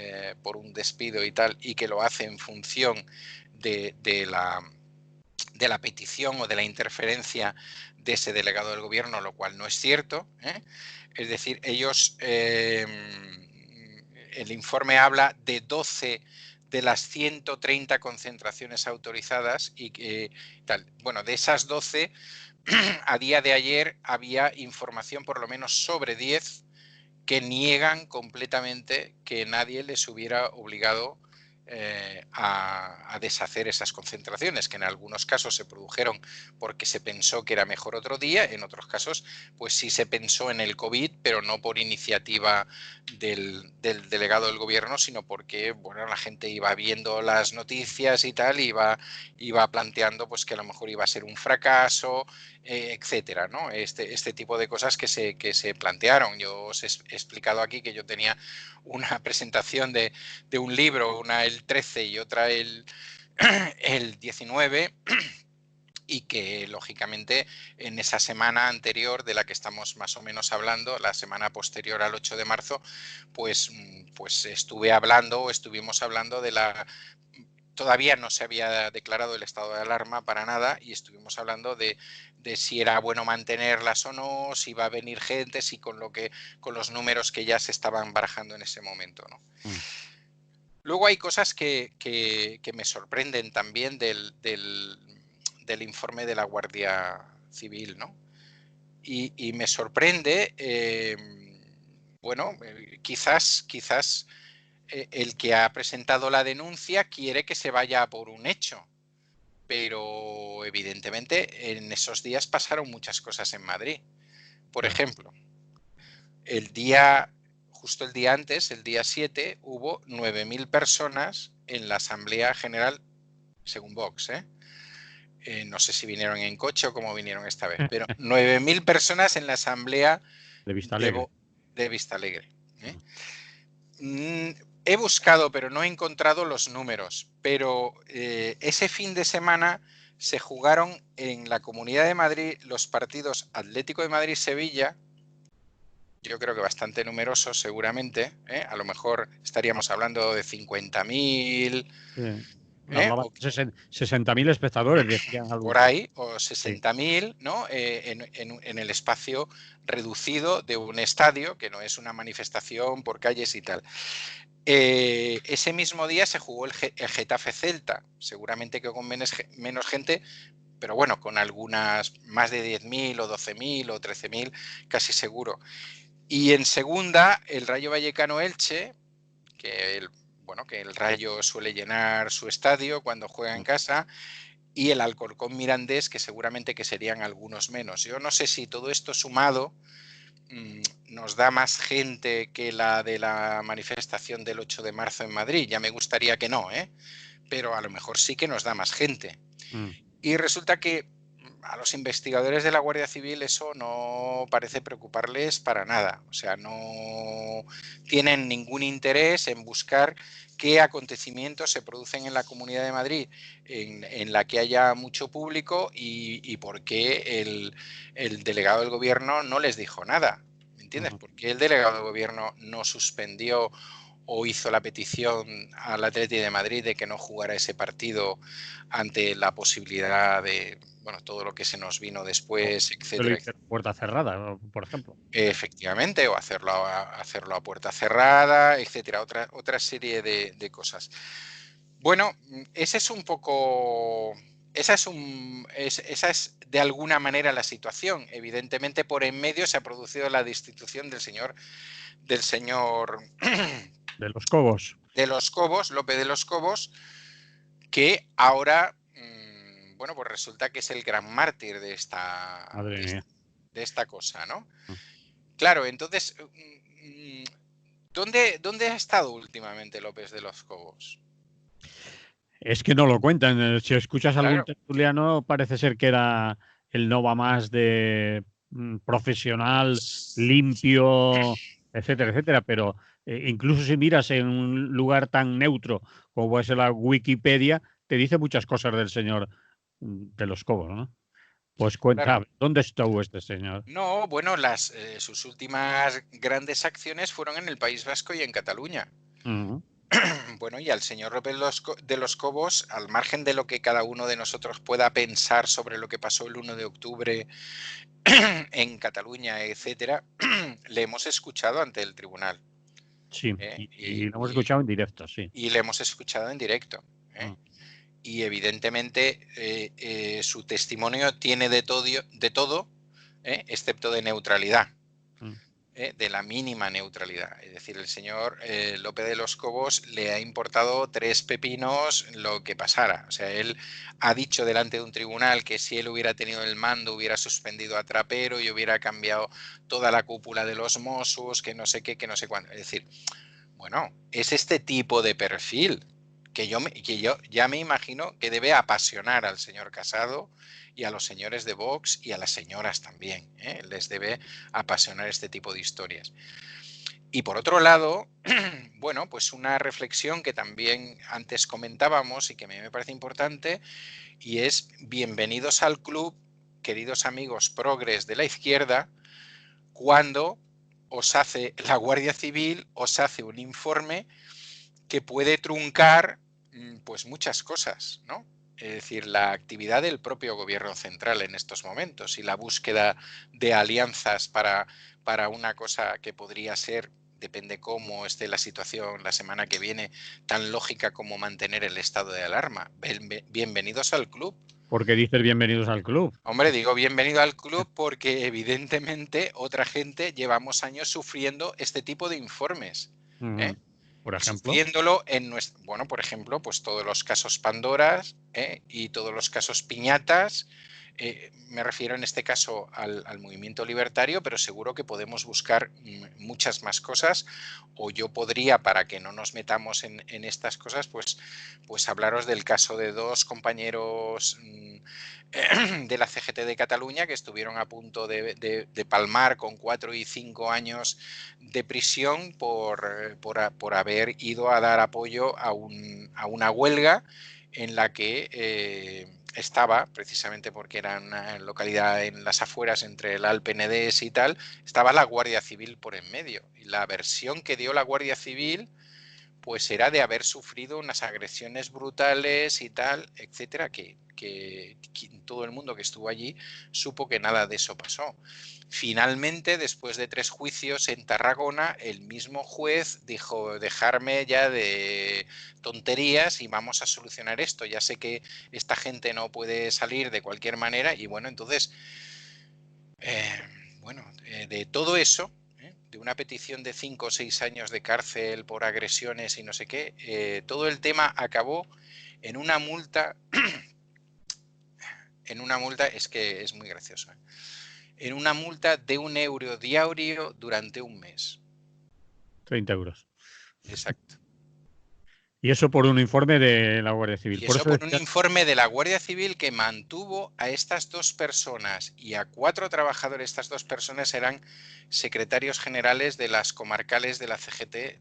por un despido y tal, y que lo hace en función de la petición o de la interferencia de ese delegado del gobierno, lo cual no es cierto, ¿eh? Es decir, ellos, el informe habla de 12 de las 130 concentraciones autorizadas y tal. Bueno, de esas 12, a día de ayer había información por lo menos sobre 10 que niegan completamente que nadie les hubiera obligado a deshacer esas concentraciones, que en algunos casos se produjeron porque se pensó que era mejor otro día, en otros casos pues sí se pensó en el COVID, pero no por iniciativa del delegado del gobierno, sino porque bueno, la gente iba viendo las noticias y tal, y iba planteando pues que a lo mejor iba a ser un fracaso, etcétera, ¿no? Este tipo de cosas que se plantearon. Yo os he explicado aquí que yo tenía una presentación de un libro, una el 13 y otra el 19, y que lógicamente en esa semana anterior de la que estamos más o menos hablando, la semana posterior al 8 de marzo, pues estuvimos hablando de todavía no se había declarado el estado de alarma para nada y estuvimos hablando de si era bueno mantenerlas o no, si iba a venir gente, si con los números que ya se estaban barajando en ese momento, ¿no? Luego hay cosas que me sorprenden también del informe de la Guardia Civil, ¿no? Y me sorprende, bueno, quizás el que ha presentado la denuncia quiere que se vaya por un hecho, pero evidentemente en esos días pasaron muchas cosas en Madrid. Por ejemplo, justo el día antes, el día 7, hubo 9.000 personas en la Asamblea General, según Vox, no sé si vinieron en coche o cómo vinieron esta vez, pero 9.000 personas en la Asamblea de Vistalegre. De Vistalegre. He buscado, pero no he encontrado los números, pero ese fin de semana se jugaron en la Comunidad de Madrid los partidos Atlético de Madrid-Sevilla, yo creo que bastante numerosos seguramente, a lo mejor estaríamos hablando de 50.000... Hablaba de 60.000 espectadores, decían por ahí, o 60.000, sí, ¿no? En el espacio reducido de un estadio, que no es una manifestación por calles y tal. Ese mismo día se jugó el Getafe Celta, seguramente que con menos gente, pero bueno, con algunas más de 10.000 o 12.000 o 13.000, casi seguro. Y en segunda, el Rayo Vallecano Elche, que el Rayo suele llenar su estadio cuando juega en casa, y el Alcorcón Mirandés, que seguramente que serían algunos menos. Yo no sé si todo esto sumado nos da más gente que la de la manifestación del 8 de marzo en Madrid. Ya me gustaría que no, pero a lo mejor sí que nos da más gente. Y resulta que a los investigadores de la Guardia Civil eso no parece preocuparles para nada. O sea, no tienen ningún interés en buscar qué acontecimientos se producen en la Comunidad de Madrid en la que haya mucho público y por qué el delegado del gobierno no les dijo nada. ¿Me entiendes? ¿Por qué el delegado del gobierno no suspendió o hizo la petición al Atlético de Madrid de que no jugara ese partido ante la posibilidad de, todo lo que se nos vino después, etcétera? Puerta cerrada, por ejemplo. Efectivamente, o hacerlo a puerta cerrada, etcétera, otra serie de cosas. Bueno, ese es un poco... Esa es de alguna manera la situación. Evidentemente, por en medio se ha producido la destitución del señor de los Cobos. De los Cobos, López de los Cobos, que ahora, pues resulta que es el gran mártir de esta cosa, ¿no? Claro, entonces, ¿dónde ha estado últimamente López de los Cobos? Es que no lo cuentan. Si escuchas a algún tertuliano, parece ser que era el no va más de profesional, limpio, etcétera, etcétera. Pero incluso si miras en un lugar tan neutro como es la Wikipedia, te dice muchas cosas del señor de los Cobos, ¿no? Pues cuenta, claro. ¿Dónde estuvo este señor? No, bueno, sus últimas grandes acciones fueron en el País Vasco y en Cataluña. Bueno, y al señor López de los Cobos, al margen de lo que cada uno de nosotros pueda pensar sobre lo que pasó el 1 de octubre en Cataluña, etcétera, le hemos escuchado ante el tribunal. Sí, y lo hemos escuchado en directo, sí. Y le hemos escuchado en directo. Y evidentemente su testimonio tiene de todo excepto de neutralidad. De la mínima neutralidad. Es decir, el señor López de los Cobos le ha importado 3 pepinos lo que pasara. O sea, él ha dicho delante de un tribunal que si él hubiera tenido el mando hubiera suspendido a Trapero y hubiera cambiado toda la cúpula de los Mossos, que no sé qué, que no sé cuándo. Es decir, bueno, es este tipo de perfil que yo ya me imagino que debe apasionar al señor Casado y a los señores de Vox y a las señoras también. Les debe apasionar este tipo de historias. Y por otro lado, bueno, pues una reflexión que también antes comentábamos y que a mí me parece importante, y es bienvenidos al club, queridos amigos progres de la izquierda, cuando os hace la Guardia Civil, os hace un informe que puede truncar pues muchas cosas, ¿no? Es decir, la actividad del propio gobierno central en estos momentos y la búsqueda de alianzas para una cosa que podría ser, depende cómo esté la situación la semana que viene, tan lógica como mantener el estado de alarma. Bienvenidos al club. ¿Por qué dices bienvenidos al club? Hombre, digo bienvenido al club porque evidentemente otra gente llevamos años sufriendo este tipo de informes. ¿Eh? Por ejemplo. Sufriéndolo en nuestro, bueno, por ejemplo, pues todos los casos Pandoras y todos los casos Piñatas. Me refiero en este caso al movimiento libertario, pero seguro que podemos buscar muchas más cosas, o yo podría, para que no nos metamos en estas cosas, pues hablaros del caso de dos compañeros de la CGT de Cataluña que estuvieron a punto de palmar con 4 y 5 años de prisión por haber ido a dar apoyo a una huelga en la que estaba, precisamente porque era una localidad en las afueras entre el Alpenedés y tal, estaba la Guardia Civil por en medio. Y la versión que dio la Guardia Civil pues era de haber sufrido unas agresiones brutales y tal, etcétera, que todo el mundo que estuvo allí supo que nada de eso pasó. Finalmente, después de 3 juicios en Tarragona, el mismo juez dijo: dejarme ya de tonterías y vamos a solucionar esto. Ya sé que esta gente no puede salir de cualquier manera. Y bueno, entonces, de todo eso, de una petición de 5 o 6 años de cárcel por agresiones y no sé qué, todo el tema acabó en una multa, es que es muy gracioso, en una multa de €1 diario durante un mes. 30 euros. Exacto. Y eso por un informe de la Guardia Civil. Y Por eso eso por un decía, informe de la Guardia Civil que mantuvo a estas 2 personas y a 4 trabajadores. Estas 2 personas eran secretarios generales de las comarcales de la CGT.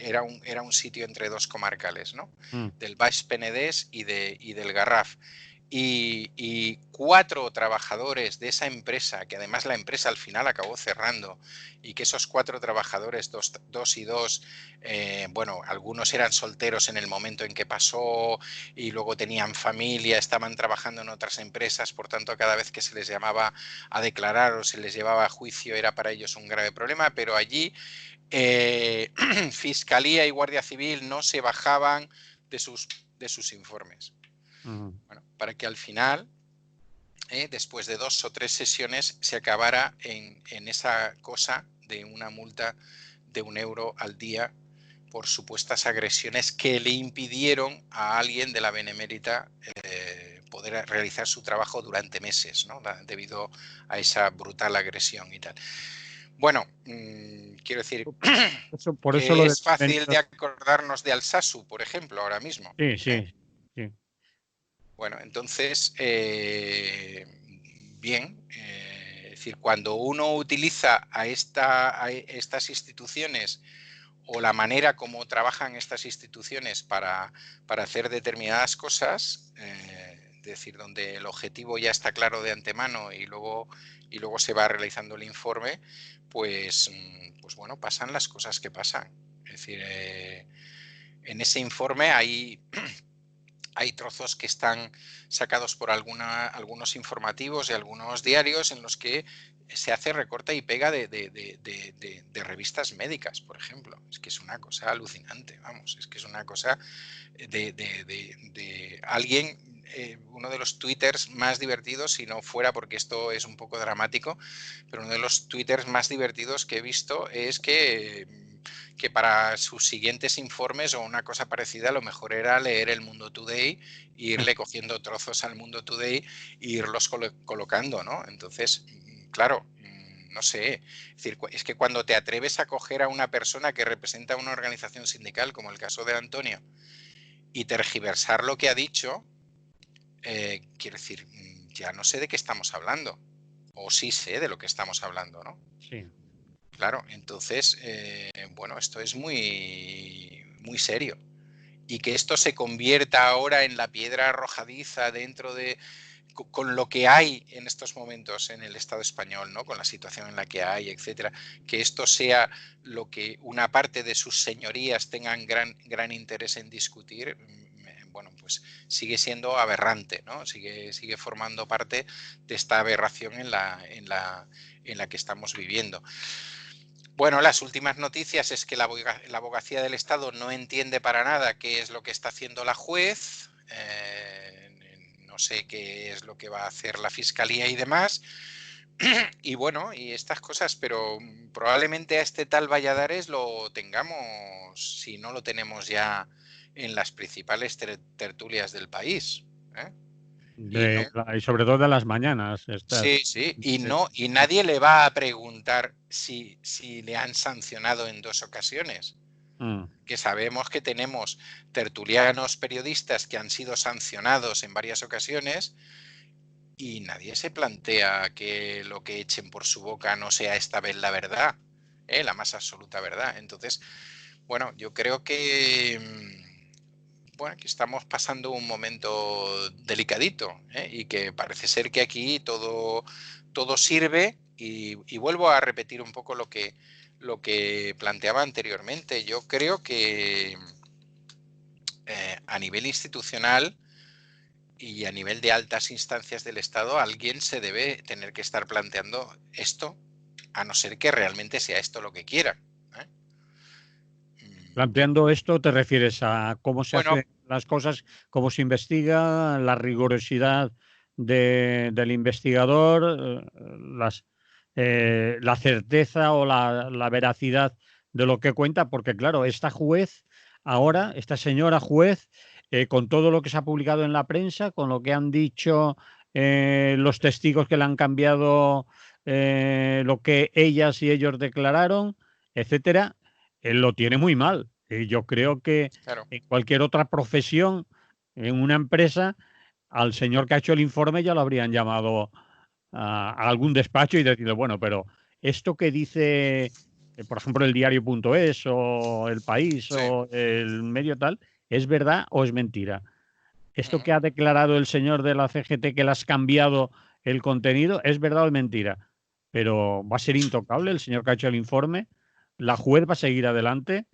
Era un sitio entre 2 comarcales, ¿no? Del Baix Penedès y del Garraf. Y 4 trabajadores de esa empresa, que además la empresa al final acabó cerrando, y que esos 4 trabajadores, dos y dos, bueno, algunos eran solteros en el momento en que pasó y luego tenían familia, estaban trabajando en otras empresas, por tanto cada vez que se les llamaba a declarar o se les llevaba a juicio era para ellos un grave problema, pero allí Fiscalía y Guardia Civil no se bajaban de sus informes. Bueno, para que al final, después de 2 o 3 sesiones, se acabara en esa cosa de una multa de €1 al día por supuestas agresiones que le impidieron a alguien de la Benemérita poder realizar su trabajo durante meses, ¿no? Debido a esa brutal agresión y tal. Bueno, quiero decir por eso que lo de es fácil de bienvenidos. acordarnos de Alsasu, por ejemplo, ahora mismo. Sí, sí, sí. Bueno, entonces, bien, es decir, cuando uno utiliza a estas instituciones o la manera como trabajan estas instituciones para hacer determinadas cosas, es decir, donde el objetivo ya está claro de antemano y luego se va realizando el informe, pues bueno, pasan las cosas que pasan. Es decir, en ese informe hay trozos que están sacados por algunos informativos y algunos diarios en los que se hace recorta y pega de revistas médicas, por ejemplo. Es que es una cosa alucinante, vamos, es que es una cosa de alguien, uno de los twitters más divertidos, si no fuera porque esto es un poco dramático, pero uno de los twitters más divertidos que he visto es que para sus siguientes informes o una cosa parecida, lo mejor era leer el Mundo Today e irle cogiendo trozos al Mundo Today e irlos colocando, ¿no? Entonces, claro, no sé, es que cuando te atreves a coger a una persona que representa una organización sindical, como el caso de Antonio, y tergiversar lo que ha dicho, quiero decir, ya no sé de qué estamos hablando, o sí sé de lo que estamos hablando, ¿no? Sí. Claro, entonces, bueno, esto es muy, muy serio. Y que esto se convierta ahora en la piedra arrojadiza dentro de, con lo que hay en estos momentos en el Estado español, ¿no? Con la situación en la que hay, etcétera, que esto sea lo que una parte de sus señorías tengan gran interés en discutir, bueno, pues sigue siendo aberrante, ¿no? Sigue formando parte de esta aberración en la que estamos viviendo. Bueno, las últimas noticias es que la Abogacía del Estado no entiende para nada qué es lo que está haciendo la juez, no sé qué es lo que va a hacer la Fiscalía y demás, y bueno, y estas cosas, pero probablemente a este tal Valladares lo tengamos, si no lo tenemos ya en las principales tertulias del país, ¿eh? Y no, Y sobre todo de las mañanas. sí, sí, y nadie le va a preguntar si le han sancionado en 2 ocasiones. Que sabemos que tenemos tertulianos periodistas que han sido sancionados en varias ocasiones y nadie se plantea que lo que echen por su boca no sea esta vez la verdad, la más absoluta verdad. Entonces, bueno, yo creo que que estamos pasando un momento delicadito, y que parece ser que aquí todo sirve y vuelvo a repetir un poco lo que planteaba anteriormente. Yo creo que a nivel institucional y a nivel de altas instancias del Estado alguien se debe tener que estar planteando esto, a no ser que realmente sea esto lo que quiera. Planteando esto, ¿te refieres a cómo se Bueno, hacen las cosas, cómo se investiga, la rigurosidad del investigador, la certeza o la veracidad de lo que cuenta? Porque claro, esta juez, ahora, esta señora juez, con todo lo que se ha publicado en la prensa, con lo que han dicho los testigos que le han cambiado lo que ellas y ellos declararon, etcétera, él lo tiene muy mal. Yo creo que claro. en cualquier otra profesión, en una empresa, al señor que ha hecho el informe ya lo habrían llamado a algún despacho y decirle, bueno, pero esto que dice, por ejemplo, el diario.es o El País Sí. o el medio tal, ¿es verdad o es mentira? Esto que Uh-huh. ha declarado el señor de la CGT que le has cambiado el contenido, ¿es verdad o es mentira? Pero va a ser intocable el señor que ha hecho el informe. La juez va a seguir adelante.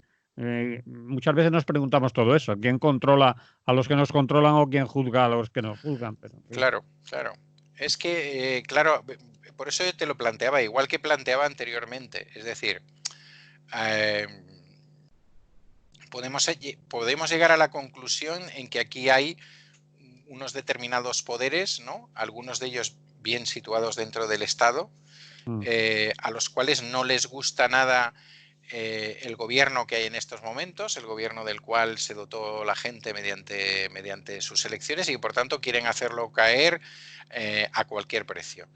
Muchas veces nos preguntamos todo eso. ¿Quién controla a los que nos controlan o quién juzga a los que nos juzgan? Pero, en fin. Claro, claro. Es que, claro, por eso yo te lo planteaba, igual que planteaba anteriormente. Es decir, eh, podemos llegar a la conclusión en que aquí hay unos determinados poderes, ¿no? Algunos de ellos bien situados dentro del Estado, a los cuales no les gusta nada el gobierno que hay en estos momentos, el gobierno del cual se dotó la gente mediante sus elecciones y por tanto quieren hacerlo caer a cualquier precio.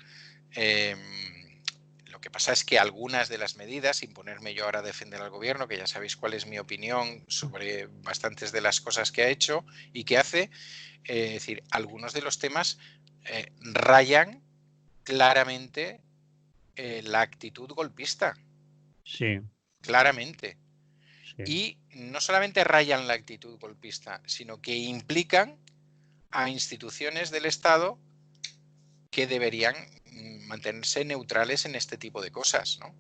Lo que pasa es que algunas de las medidas, sin ponerme yo ahora a defender al gobierno, que ya sabéis cuál es mi opinión sobre bastantes de las cosas que ha hecho y que hace, es decir, algunos de los temas rayan claramente la actitud golpista. Sí, Claramente. sí. Y no solamente rayan la actitud golpista, sino que implican a instituciones del Estado que deberían mantenerse neutrales en este tipo de cosas, ¿no?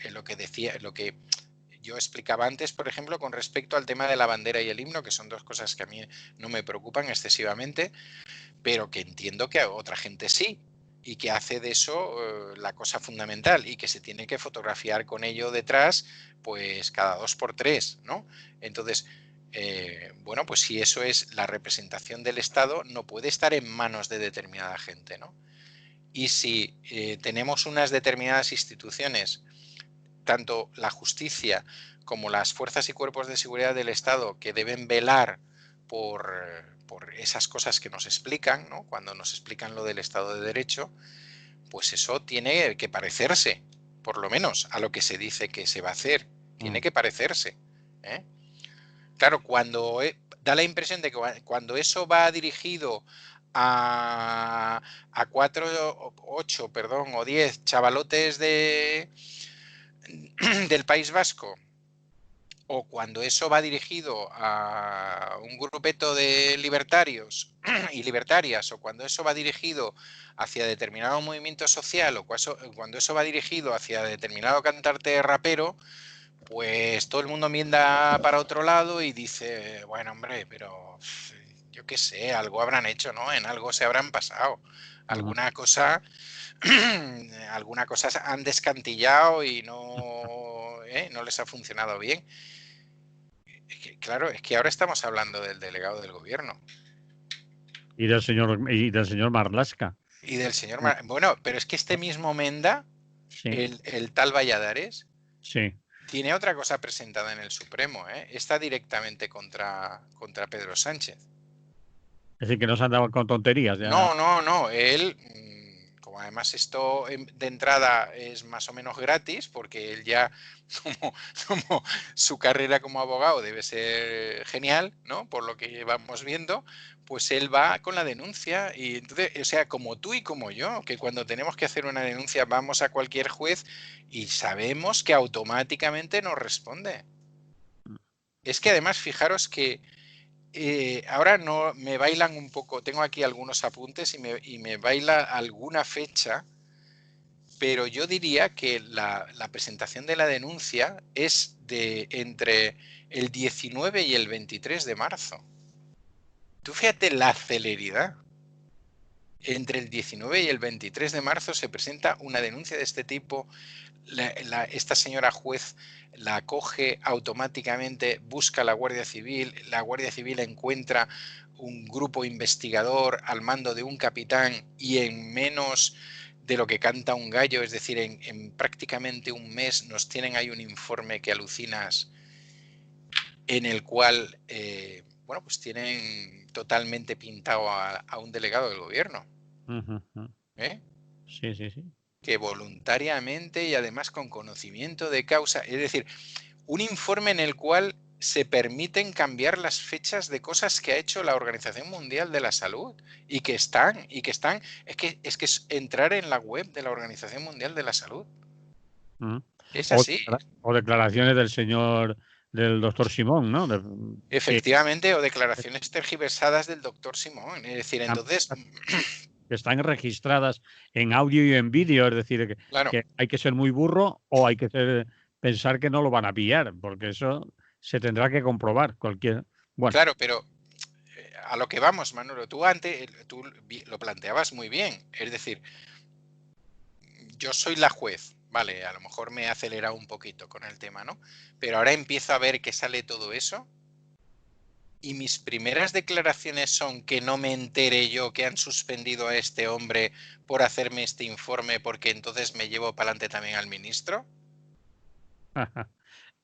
Lo que decía, lo que yo explicaba antes, por ejemplo, con respecto al tema de la bandera y el himno, que son dos cosas que a mí no me preocupan excesivamente, pero que entiendo que a otra gente sí, y que hace de eso la cosa fundamental y que se tiene que fotografiar con ello detrás pues cada 2 por 3, ¿no? Entonces, bueno, pues si eso es la representación del Estado, no puede estar en manos de determinada gente, ¿no? Y si tenemos unas determinadas instituciones, tanto la justicia como las fuerzas y cuerpos de seguridad del Estado, que deben velar por esas cosas que nos explican, ¿no? Cuando nos explican lo del Estado de Derecho, pues eso tiene que parecerse, por lo menos, a lo que se dice que se va a hacer. Tiene que parecerse, ¿eh? Claro, cuando da la impresión de que cuando eso va dirigido a 4, 8, perdón, o 10 chavalotes del País Vasco, o cuando eso va dirigido a un grupeto de libertarios y libertarias, o cuando eso va dirigido hacia determinado movimiento social, o cuando eso va dirigido hacia determinado cantante rapero, pues todo el mundo enmienda para otro lado y dice, bueno, hombre, pero yo qué sé, algo habrán hecho, ¿no? En algo se habrán pasado. Ajá. Alguna cosa, alguna cosa han descantillado y no les ha funcionado bien. Claro, es que ahora estamos hablando del delegado del gobierno. Y del señor Marlaska. Y del señor... Bueno, pero es que este mismo Menda, Sí, el tal Valladares, sí. tiene otra cosa presentada en el Supremo, ¿eh? Está directamente contra Pedro Sánchez. Es decir, que no se andaban con tonterías. Ya. No. Él, como además esto de entrada es más o menos gratis, porque él ya, como su carrera como abogado debe ser genial, ¿no? Por lo que vamos viendo, pues él va con la denuncia. Y entonces, o sea, como tú y como yo, que cuando tenemos que hacer una denuncia vamos a cualquier juez y sabemos que automáticamente nos responde. Es que además, fijaros que ahora no me bailan un poco, tengo aquí algunos apuntes y me baila alguna fecha, pero yo diría que la presentación de la denuncia es de entre el 19 y el 23 de marzo. Tú fíjate la celeridad. Entre el 19 y el 23 de marzo se presenta una denuncia de este tipo. Esta señora juez la coge automáticamente, busca a la Guardia Civil encuentra un grupo investigador al mando de un capitán y en menos de lo que canta un gallo, es decir, en prácticamente un mes nos tienen ahí un informe que alucinas en el cual, bueno, pues tienen totalmente pintado a un delegado del gobierno. Ujú, ujú. ¿Eh? Sí, sí, sí. Que voluntariamente y además con conocimiento de causa, es decir, un informe en el cual se permiten cambiar las fechas de cosas que ha hecho la Organización Mundial de la Salud y que están, es que es entrar en la web de la Organización Mundial de la Salud. Ujú. Es así. O declaraciones del doctor Simón, ¿no? Que Efectivamente, o declaraciones tergiversadas del doctor Simón. Es decir, entonces, están registradas en audio y en vídeo, es decir, claro, que hay que ser muy burro o hay que pensar que no lo van a pillar, porque eso se tendrá que comprobar. Bueno, claro, pero a lo que vamos, Manolo, tú antes tú lo planteabas muy bien. Es decir, yo soy la juez, vale, a lo mejor me he acelerado un poquito con el tema, ¿no? Pero ahora empiezo a ver que sale todo eso y mis primeras declaraciones son que no me entere yo que han suspendido a este hombre por hacerme este informe porque entonces me llevo para adelante también al ministro. pero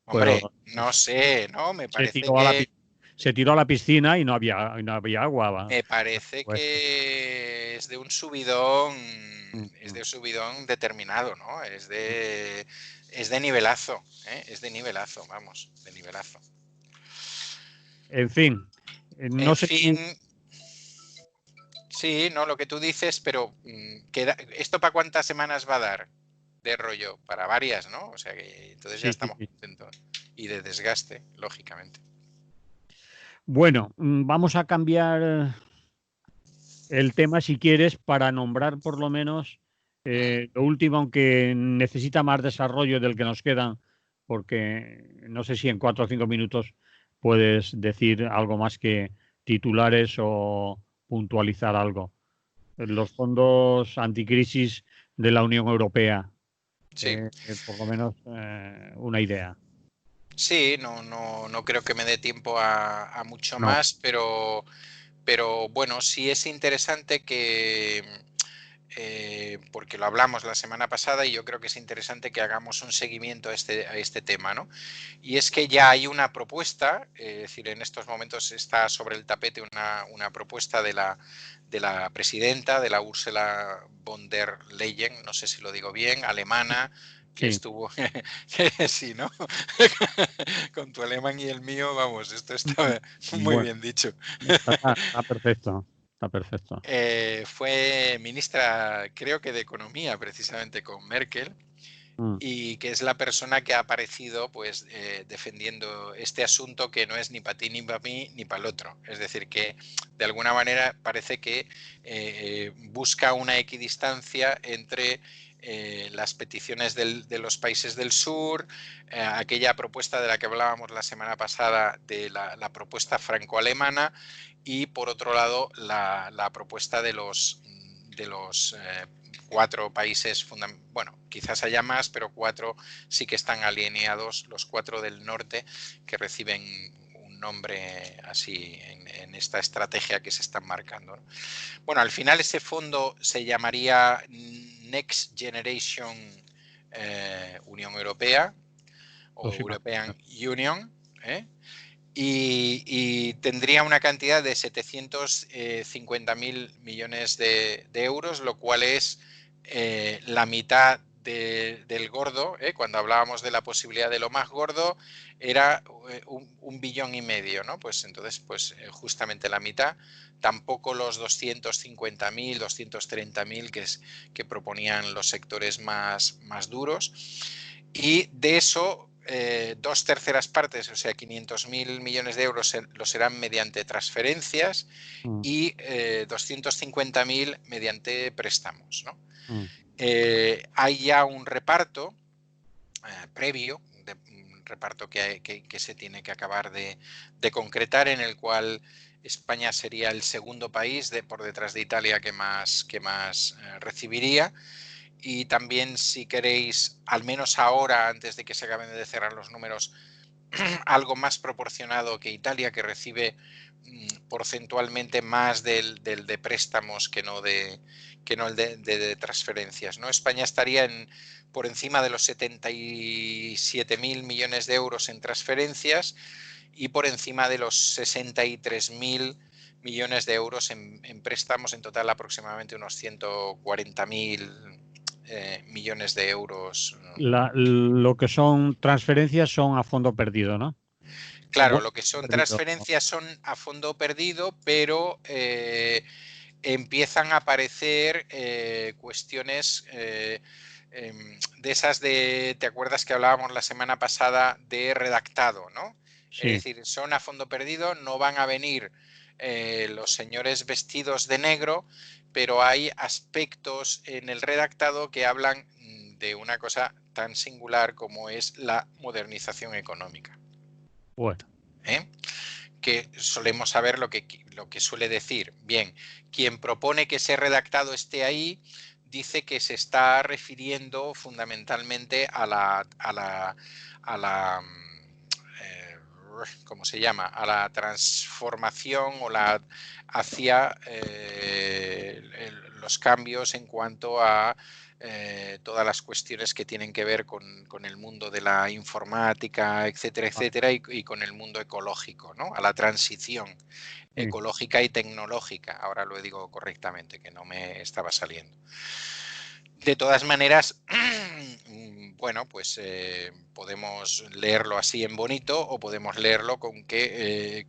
Hombre, no sé, ¿no? Me se parece tiró a la, que pi- se tiró a la piscina y no había agua. me parece Pues, que es de un subidón determinado, ¿no? Es de nivelazo, ¿eh? Es de nivelazo, vamos, de nivelazo. en fin, no En sé fin, sí, no lo que tú dices, pero ¿esto para cuántas semanas va a dar de rollo? Para varias, ¿no? O sea que entonces ya sí, sí, estamos sí. contentos. Y de desgaste, lógicamente. Bueno, vamos a cambiar el tema, si quieres, para nombrar por lo menos ¿Mm? lo último, aunque necesita más desarrollo del que nos quedan, porque no sé si en 4 o 5 minutos puedes decir algo más que titulares o puntualizar algo. Los fondos anticrisis de la Unión Europea, Sí, por lo menos una idea. sí, no creo que me dé tiempo a mucho No. más, pero bueno, sí es interesante que, porque lo hablamos la semana pasada y yo creo que es interesante que hagamos un seguimiento a este tema, ¿no? Y es que ya hay una propuesta, es decir, en estos momentos está sobre el tapete una propuesta de la presidenta, de la Ursula von der Leyen, no sé si lo digo bien, alemana, que Sí, estuvo, sí, ¿no? Con tu alemán y el mío, vamos, esto está muy bueno, bien dicho. está perfecto, está perfecto. Fue ministra, creo que de Economía, precisamente con Merkel, y que es la persona que ha aparecido pues defendiendo este asunto, que no es ni para ti, ni para mí, ni para el otro. Es decir, que de alguna manera parece que busca una equidistancia entre las peticiones de los países del sur, aquella propuesta de la que hablábamos la semana pasada, de la propuesta franco-alemana, y por otro lado la propuesta de los 4 países, bueno, quizás haya más, pero 4 sí que están alineados, los 4 del norte, que reciben un nombre así en esta estrategia que se están marcando, ¿no? Bueno, al final ese fondo se llamaría Next Generation Unión Europea o European Union, y tendría una cantidad de 750.000 millones de euros, lo cual es la mitad del gordo. Cuando hablábamos de la posibilidad de lo más gordo, era 1,5 billones, ¿no? Pues entonces, pues justamente la mitad. Tampoco los 250.000, 230.000 que proponían los sectores más duros. Y de eso, 2/3 partes, o sea, 500.000 millones de euros lo serán mediante transferencias y 250.000 mediante préstamos, ¿no? Hay ya un reparto previo, un reparto que se tiene que acabar de concretar, en el cual España sería el segundo país por detrás de Italia que más recibiría. Y también, si queréis, al menos ahora, antes de que se acaben de cerrar los números, algo más proporcionado que Italia, que recibe porcentualmente más del de préstamos que no el de transferencias, ¿no? España estaría por encima de los 77.000 millones de euros en transferencias y por encima de los 63.000 millones de euros en préstamos, en total aproximadamente unos 140.000 millones de euros. Lo que son transferencias son a fondo perdido, ¿no? Claro, lo que son transferencias son a fondo perdido, pero empiezan a aparecer cuestiones de esas ¿te acuerdas que hablábamos la semana pasada de redactado, ¿no? Sí. Es decir, son a fondo perdido, no van a venir los señores vestidos de negro, pero hay aspectos en el redactado que hablan de una cosa tan singular como es la modernización económica. Bueno. Que solemos saber lo que suele decir. Bien, quien propone que ese redactado esté ahí dice que se está refiriendo fundamentalmente a la ¿cómo se llama? A la transformación o hacia los cambios en cuanto a todas las cuestiones que tienen que ver con el mundo de la informática, etcétera, etcétera, y con el mundo ecológico, ¿no? A la transición ecológica y tecnológica. Ahora lo digo correctamente, que no me estaba saliendo. De todas maneras, bueno, pues podemos leerlo así en bonito, o podemos leerlo como que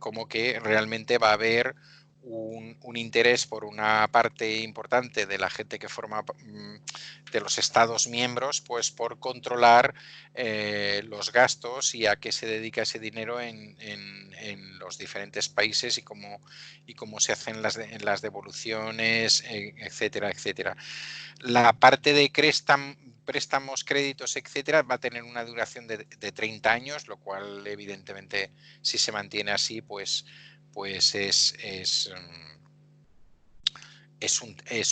realmente va a haber un interés por una parte importante de la gente que forma de los Estados miembros, pues por controlar los gastos y a qué se dedica ese dinero en los diferentes países, y cómo se hacen las devoluciones, etcétera, etcétera. La parte de préstamos, créditos, etcétera, va a tener una duración de 30 años, lo cual evidentemente, si se mantiene así, pues es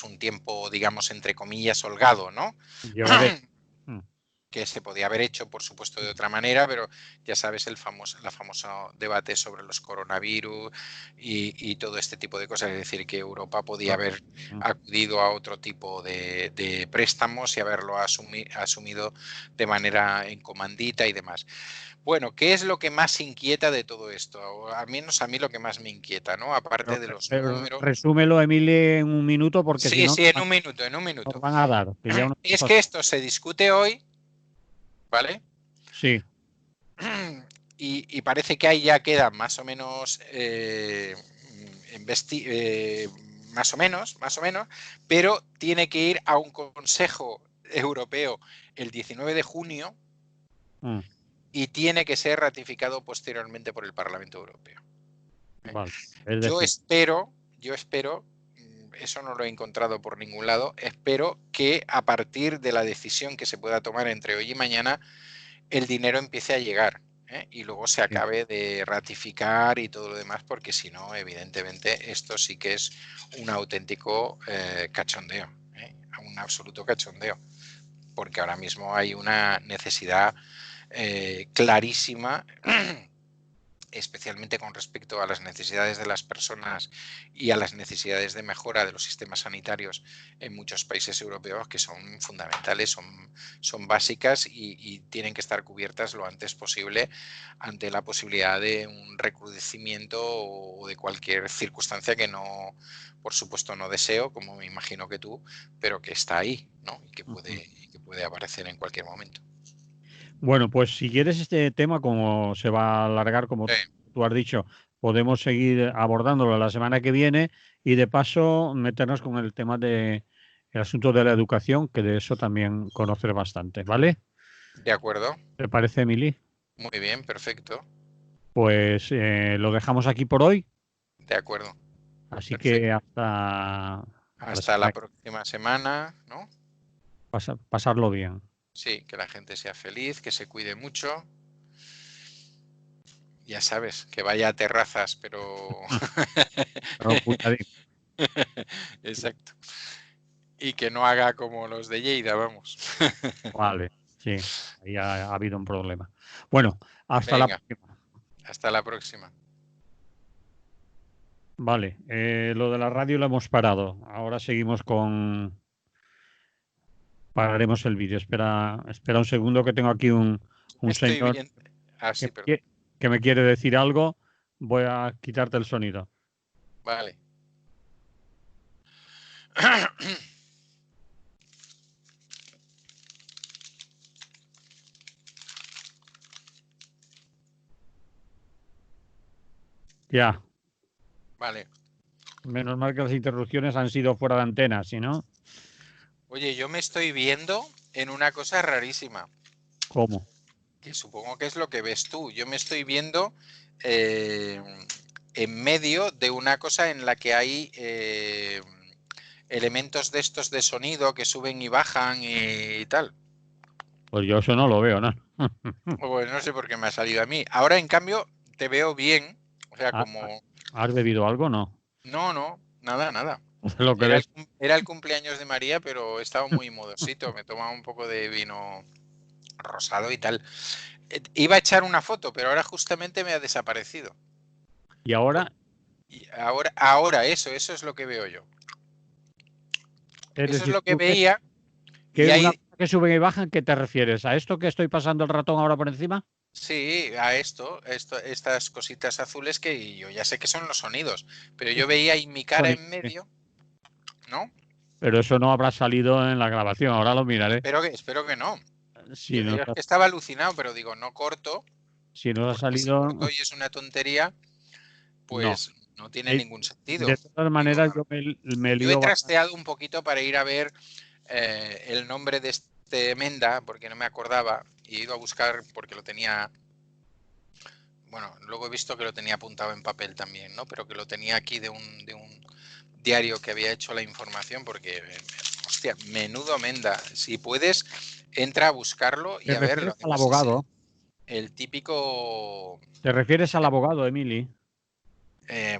un tiempo, digamos, entre comillas, holgado, ¿no? Que se podía haber hecho, por supuesto, de otra manera, pero ya sabes, el famoso debate sobre los coronavirus y todo este tipo de cosas. Es decir, que Europa podía haber acudido a otro tipo de préstamos y haberlo asumido de manera en comandita y demás. Bueno, ¿qué es lo que más inquieta de todo esto? Al menos a mí lo que más me inquieta, ¿no? Aparte de los números. Resúmelo, Emile, en un minuto, porque sí, si no... Sí, en un minuto. Nos van a dar. Es que esto se discute hoy, ¿vale? Sí. Y parece que ahí ya queda más o menos más o menos, pero tiene que ir a un Consejo Europeo el 19 de junio Mm, y tiene que ser ratificado posteriormente por el Parlamento Europeo. vale. Es Yo decir, espero, eso no lo he encontrado por ningún lado, espero que a partir de la decisión que se pueda tomar entre hoy y mañana, el dinero empiece a llegar, ¿eh? Y luego se sí. acabe de ratificar y todo lo demás, porque si no, evidentemente, esto sí que es un auténtico cachondeo, ¿eh? Un absoluto cachondeo, porque ahora mismo hay una necesidad clarísima especialmente con respecto a las necesidades de las personas y a las necesidades de mejora de los sistemas sanitarios en muchos países europeos, que son fundamentales, son básicas y tienen que estar cubiertas lo antes posible ante la posibilidad de un recrudecimiento o de cualquier circunstancia que no, por supuesto, no deseo, como me imagino que tú, pero que está ahí, ¿no? Y que puede aparecer en cualquier momento. Bueno, pues si quieres este tema, como se va a alargar, como Sí. tú has dicho, podemos seguir abordándolo la semana que viene y de paso meternos con el tema de el asunto de la educación, que de eso también conocer bastante, ¿vale? De acuerdo. ¿Te parece, Emily? Muy bien, perfecto. Pues lo dejamos aquí por hoy, De acuerdo. así que Perfecto. hasta la Hasta la semana próxima semana, ¿no? pasarlo bien. Sí, que la gente sea feliz, que se cuide mucho. Ya sabes, que vaya a terrazas, pero... Pero cuidadín. Exacto. Y que no haga como los de Lleida, vamos. Vale, sí, ahí ha habido un problema. Bueno, hasta la Venga, próxima. hasta la próxima. Vale, lo de la radio lo hemos parado. Ahora seguimos con... Pararemos el vídeo. Espera un segundo que tengo aquí un Estoy señor bien. Ah, que, sí, perdón. que me quiere decir algo. Voy a quitarte el sonido. Vale. Ya, Vale. menos mal que las interrupciones han sido fuera de antena, si no, Oye, yo me estoy viendo en una cosa rarísima, ¿cómo? que supongo que es lo que ves tú. Yo me estoy viendo eh, en medio de una cosa en la que hay elementos de estos de sonido que suben y bajan y tal. Pues yo eso no lo veo, ¿no? Bueno, no sé por qué me ha salido a mí. Ahora, en cambio, te veo bien. O sea, ¿Ha- como... ¿Has bebido algo? No. No, no, nada, nada. Lo que Era el, ves. era el cumpleaños de María, pero estaba muy modosito. Me tomaba un poco de vino rosado y tal. Iba a echar una foto, pero ahora justamente me ha desaparecido. Y ahora, Y ahora eso es lo que veo yo. es Eso es decir, lo que tú ves veía y que una ahí, cosa que suben y bajan, ¿qué te refieres? ¿A esto que estoy pasando el ratón ahora por encima? sí, a estas cositas azules que yo ya sé que son los sonidos, pero yo veía ahí mi cara Sonido, en sí. medio, ¿no? Pero eso no habrá salido en la grabación, ahora lo miraré. Espero que no. Si nos Es ha, que estaba alucinado, pero digo, no corto, si nos ha porque si corto salido, y es una tontería, no. pues no tiene Eh, ningún sentido. De todas Digo, maneras, yo me yo he lío bastante. trasteado un poquito para ir a ver el nombre de este Menda, porque no me acordaba, y he ido a buscar porque lo tenía, bueno, luego he visto que lo tenía apuntado en papel también, ¿no? Pero que lo tenía aquí de un diario que había hecho la información, porque, hostia, menudo Menda. Si puedes, entra a buscarlo y ¿Te a verlo. refieres al Además es abogado? el típico, ¿Te refieres al abogado, Emily?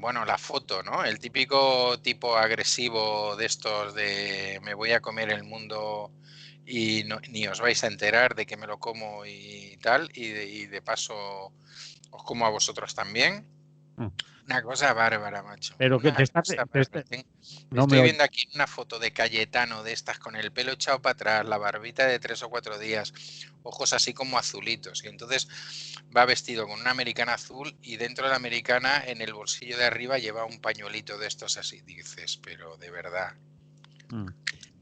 bueno, la foto, ¿no? El típico tipo agresivo de estos de me voy a comer el mundo y ni os vais a enterar de que me lo como y tal, y de paso os como a vosotros también. Mm. Una cosa bárbara, macho. Pero que Una cosa bárbara. no me Estoy oyes. viendo aquí una foto de Cayetano de estas con el pelo echado para atrás, la barbita de 3 o 4 días, ojos así como azulitos. Y entonces va vestido con una americana azul y dentro de la americana en el bolsillo de arriba lleva un pañuelito de estos así. Dices, pero de verdad, Mm.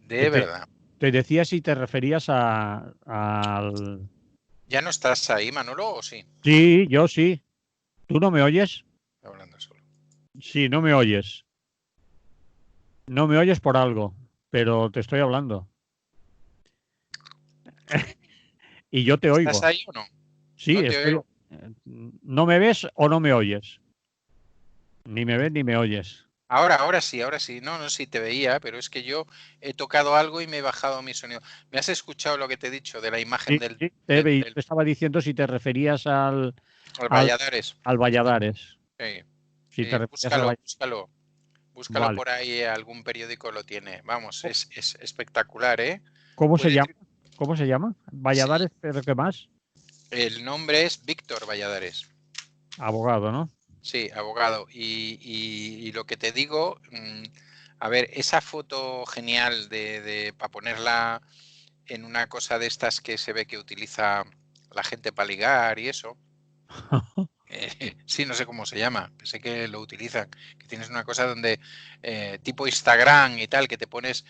de Te, verdad. te decía si te referías al... ¿Ya no estás ahí, Manolo, o sí? Sí, yo sí. ¿Tú no me oyes? Hablando solo. Sí, no me oyes. No me oyes por algo, pero te estoy hablando. Y yo te ¿Estás oigo. ahí o no? Sí, No te estoy. oigo. ¿No me ves o no me oyes? Ni me ves ni me oyes. Ahora sí, ahora sí. No, no, sí te veía, pero es que yo he tocado algo y me he bajado mi sonido. ¿Me has escuchado lo que te he dicho de la imagen Sí, del, sí, del te estaba diciendo si te referías al al, Valladares? al Valladares. Sí. Si te referías al Búscalo, Valladares. búscalo. Búscalo Vale. por ahí, algún periódico lo tiene. Vamos, es espectacular, ¿eh? ¿Cómo se Puede llama? ¿Cómo se llama? sí, Valladares, pero ¿qué más? el nombre es Víctor Valladares. Abogado, ¿no? Sí, abogado. Y lo que te digo, a ver, esa foto genial para ponerla en una cosa de estas que se ve que utiliza la gente para ligar y eso. Sí, no sé cómo se llama, sé que lo utilizan, que tienes una cosa donde tipo Instagram y tal, que te pones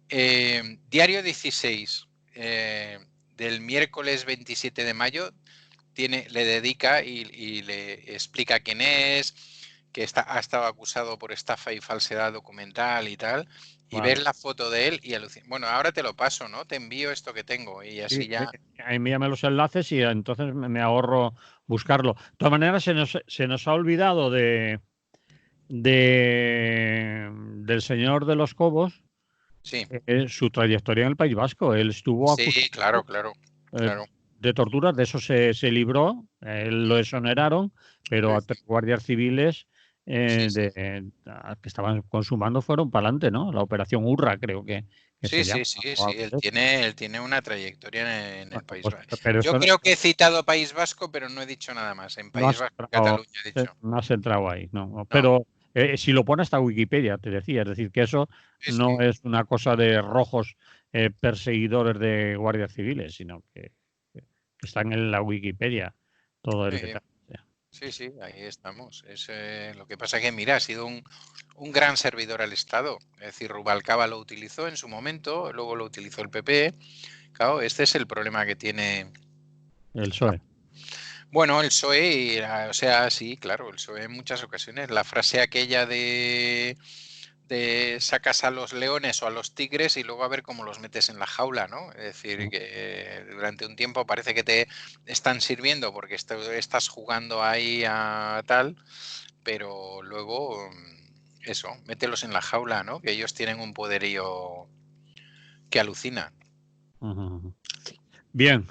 diario 16 del miércoles 27 de mayo, le dedica y le explica quién es, que ha estado acusado por estafa y falsedad documental y tal, y ver Vale. la foto de él y alucinar. Bueno, ahora te lo paso, ¿no? Te envío esto que tengo y Sí, así ya. envíame los enlaces y entonces me ahorro buscarlo. De todas maneras, se nos ha olvidado del señor de los Cobos, Sí, su trayectoria en el País Vasco. Él estuvo sí, acusado claro, claro, eh, claro. de torturas, de eso se libró, él lo exoneraron, pero Sí, a 3 guardias civiles sí, sí. que estaban consumando fueron para adelante, ¿no? La operación Urra, creo que Sí, se sí, llama. sí, O sí, algo él de eso. tiene una trayectoria en el Bueno, País pues, Vasco. pero Yo esto creo que he citado País Vasco, pero no he dicho nada más. En no País has Vasco y entrado, Cataluña he dicho. no has entrado ahí, no. No, Pero si lo pone hasta Wikipedia, te decía, es decir, que eso sí, no sí. es una cosa de rojos perseguidores de guardias civiles, sino que están en la Wikipedia todo el Sí, detalle. sí, sí, ahí estamos. Lo que pasa que, mira, ha sido un gran servidor al Estado. Es decir, Rubalcaba lo utilizó en su momento, luego lo utilizó el PP. Claro, este es el problema que tiene. El la- PSOE. Bueno, el PSOE, o sea, sí, claro, el PSOE en muchas ocasiones. La frase aquella de sacas a los leones o a los tigres y luego a ver cómo los metes en la jaula, ¿no? Es decir, que durante un tiempo parece que te están sirviendo porque estás jugando ahí a tal, pero luego eso, mételos en la jaula, ¿no? Que ellos tienen un poderío que alucina. Ujú. Bien,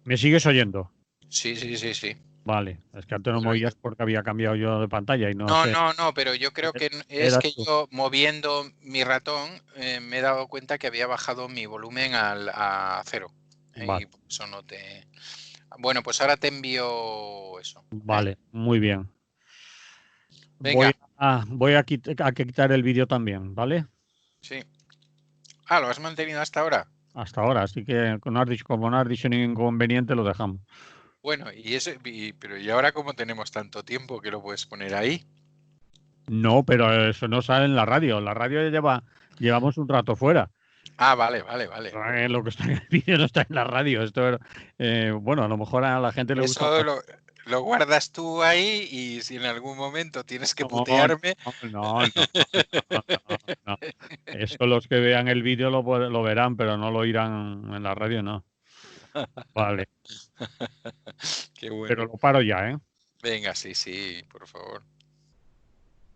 ¿me sigues oyendo? Sí, sí, sí, sí. Vale, es que antes no me Perfecto. oías porque había cambiado yo de pantalla y no No, sé. no, no, pero yo creo que es Eras que tú. yo moviendo mi ratón me he dado cuenta que había bajado mi volumen a cero. Y Vale, por eso no te... Bueno, pues ahora te envío eso. ¿Eh? vale, muy bien. Venga, Voy a quitar el vídeo también, ¿vale? sí. Ah, ¿lo has mantenido hasta ahora? Hasta ahora, así que como no has dicho ningún inconveniente, lo dejamos. Bueno, pero ¿y ahora cómo tenemos tanto tiempo que lo puedes poner ahí? No, pero eso no sale en la radio. La radio llevamos un rato fuera. Ah, vale, vale, vale. Lo que está en el vídeo no está en la radio. Bueno, a lo mejor a la gente le gusta Eso más. lo guardas tú ahí y si en algún momento tienes que No, no, putearme... no, no, no. Eso los que vean el vídeo lo verán, pero no lo oirán en la radio, no. Vale, Qué pero bueno. lo paro ya, ¿eh? Venga, sí, sí, por favor.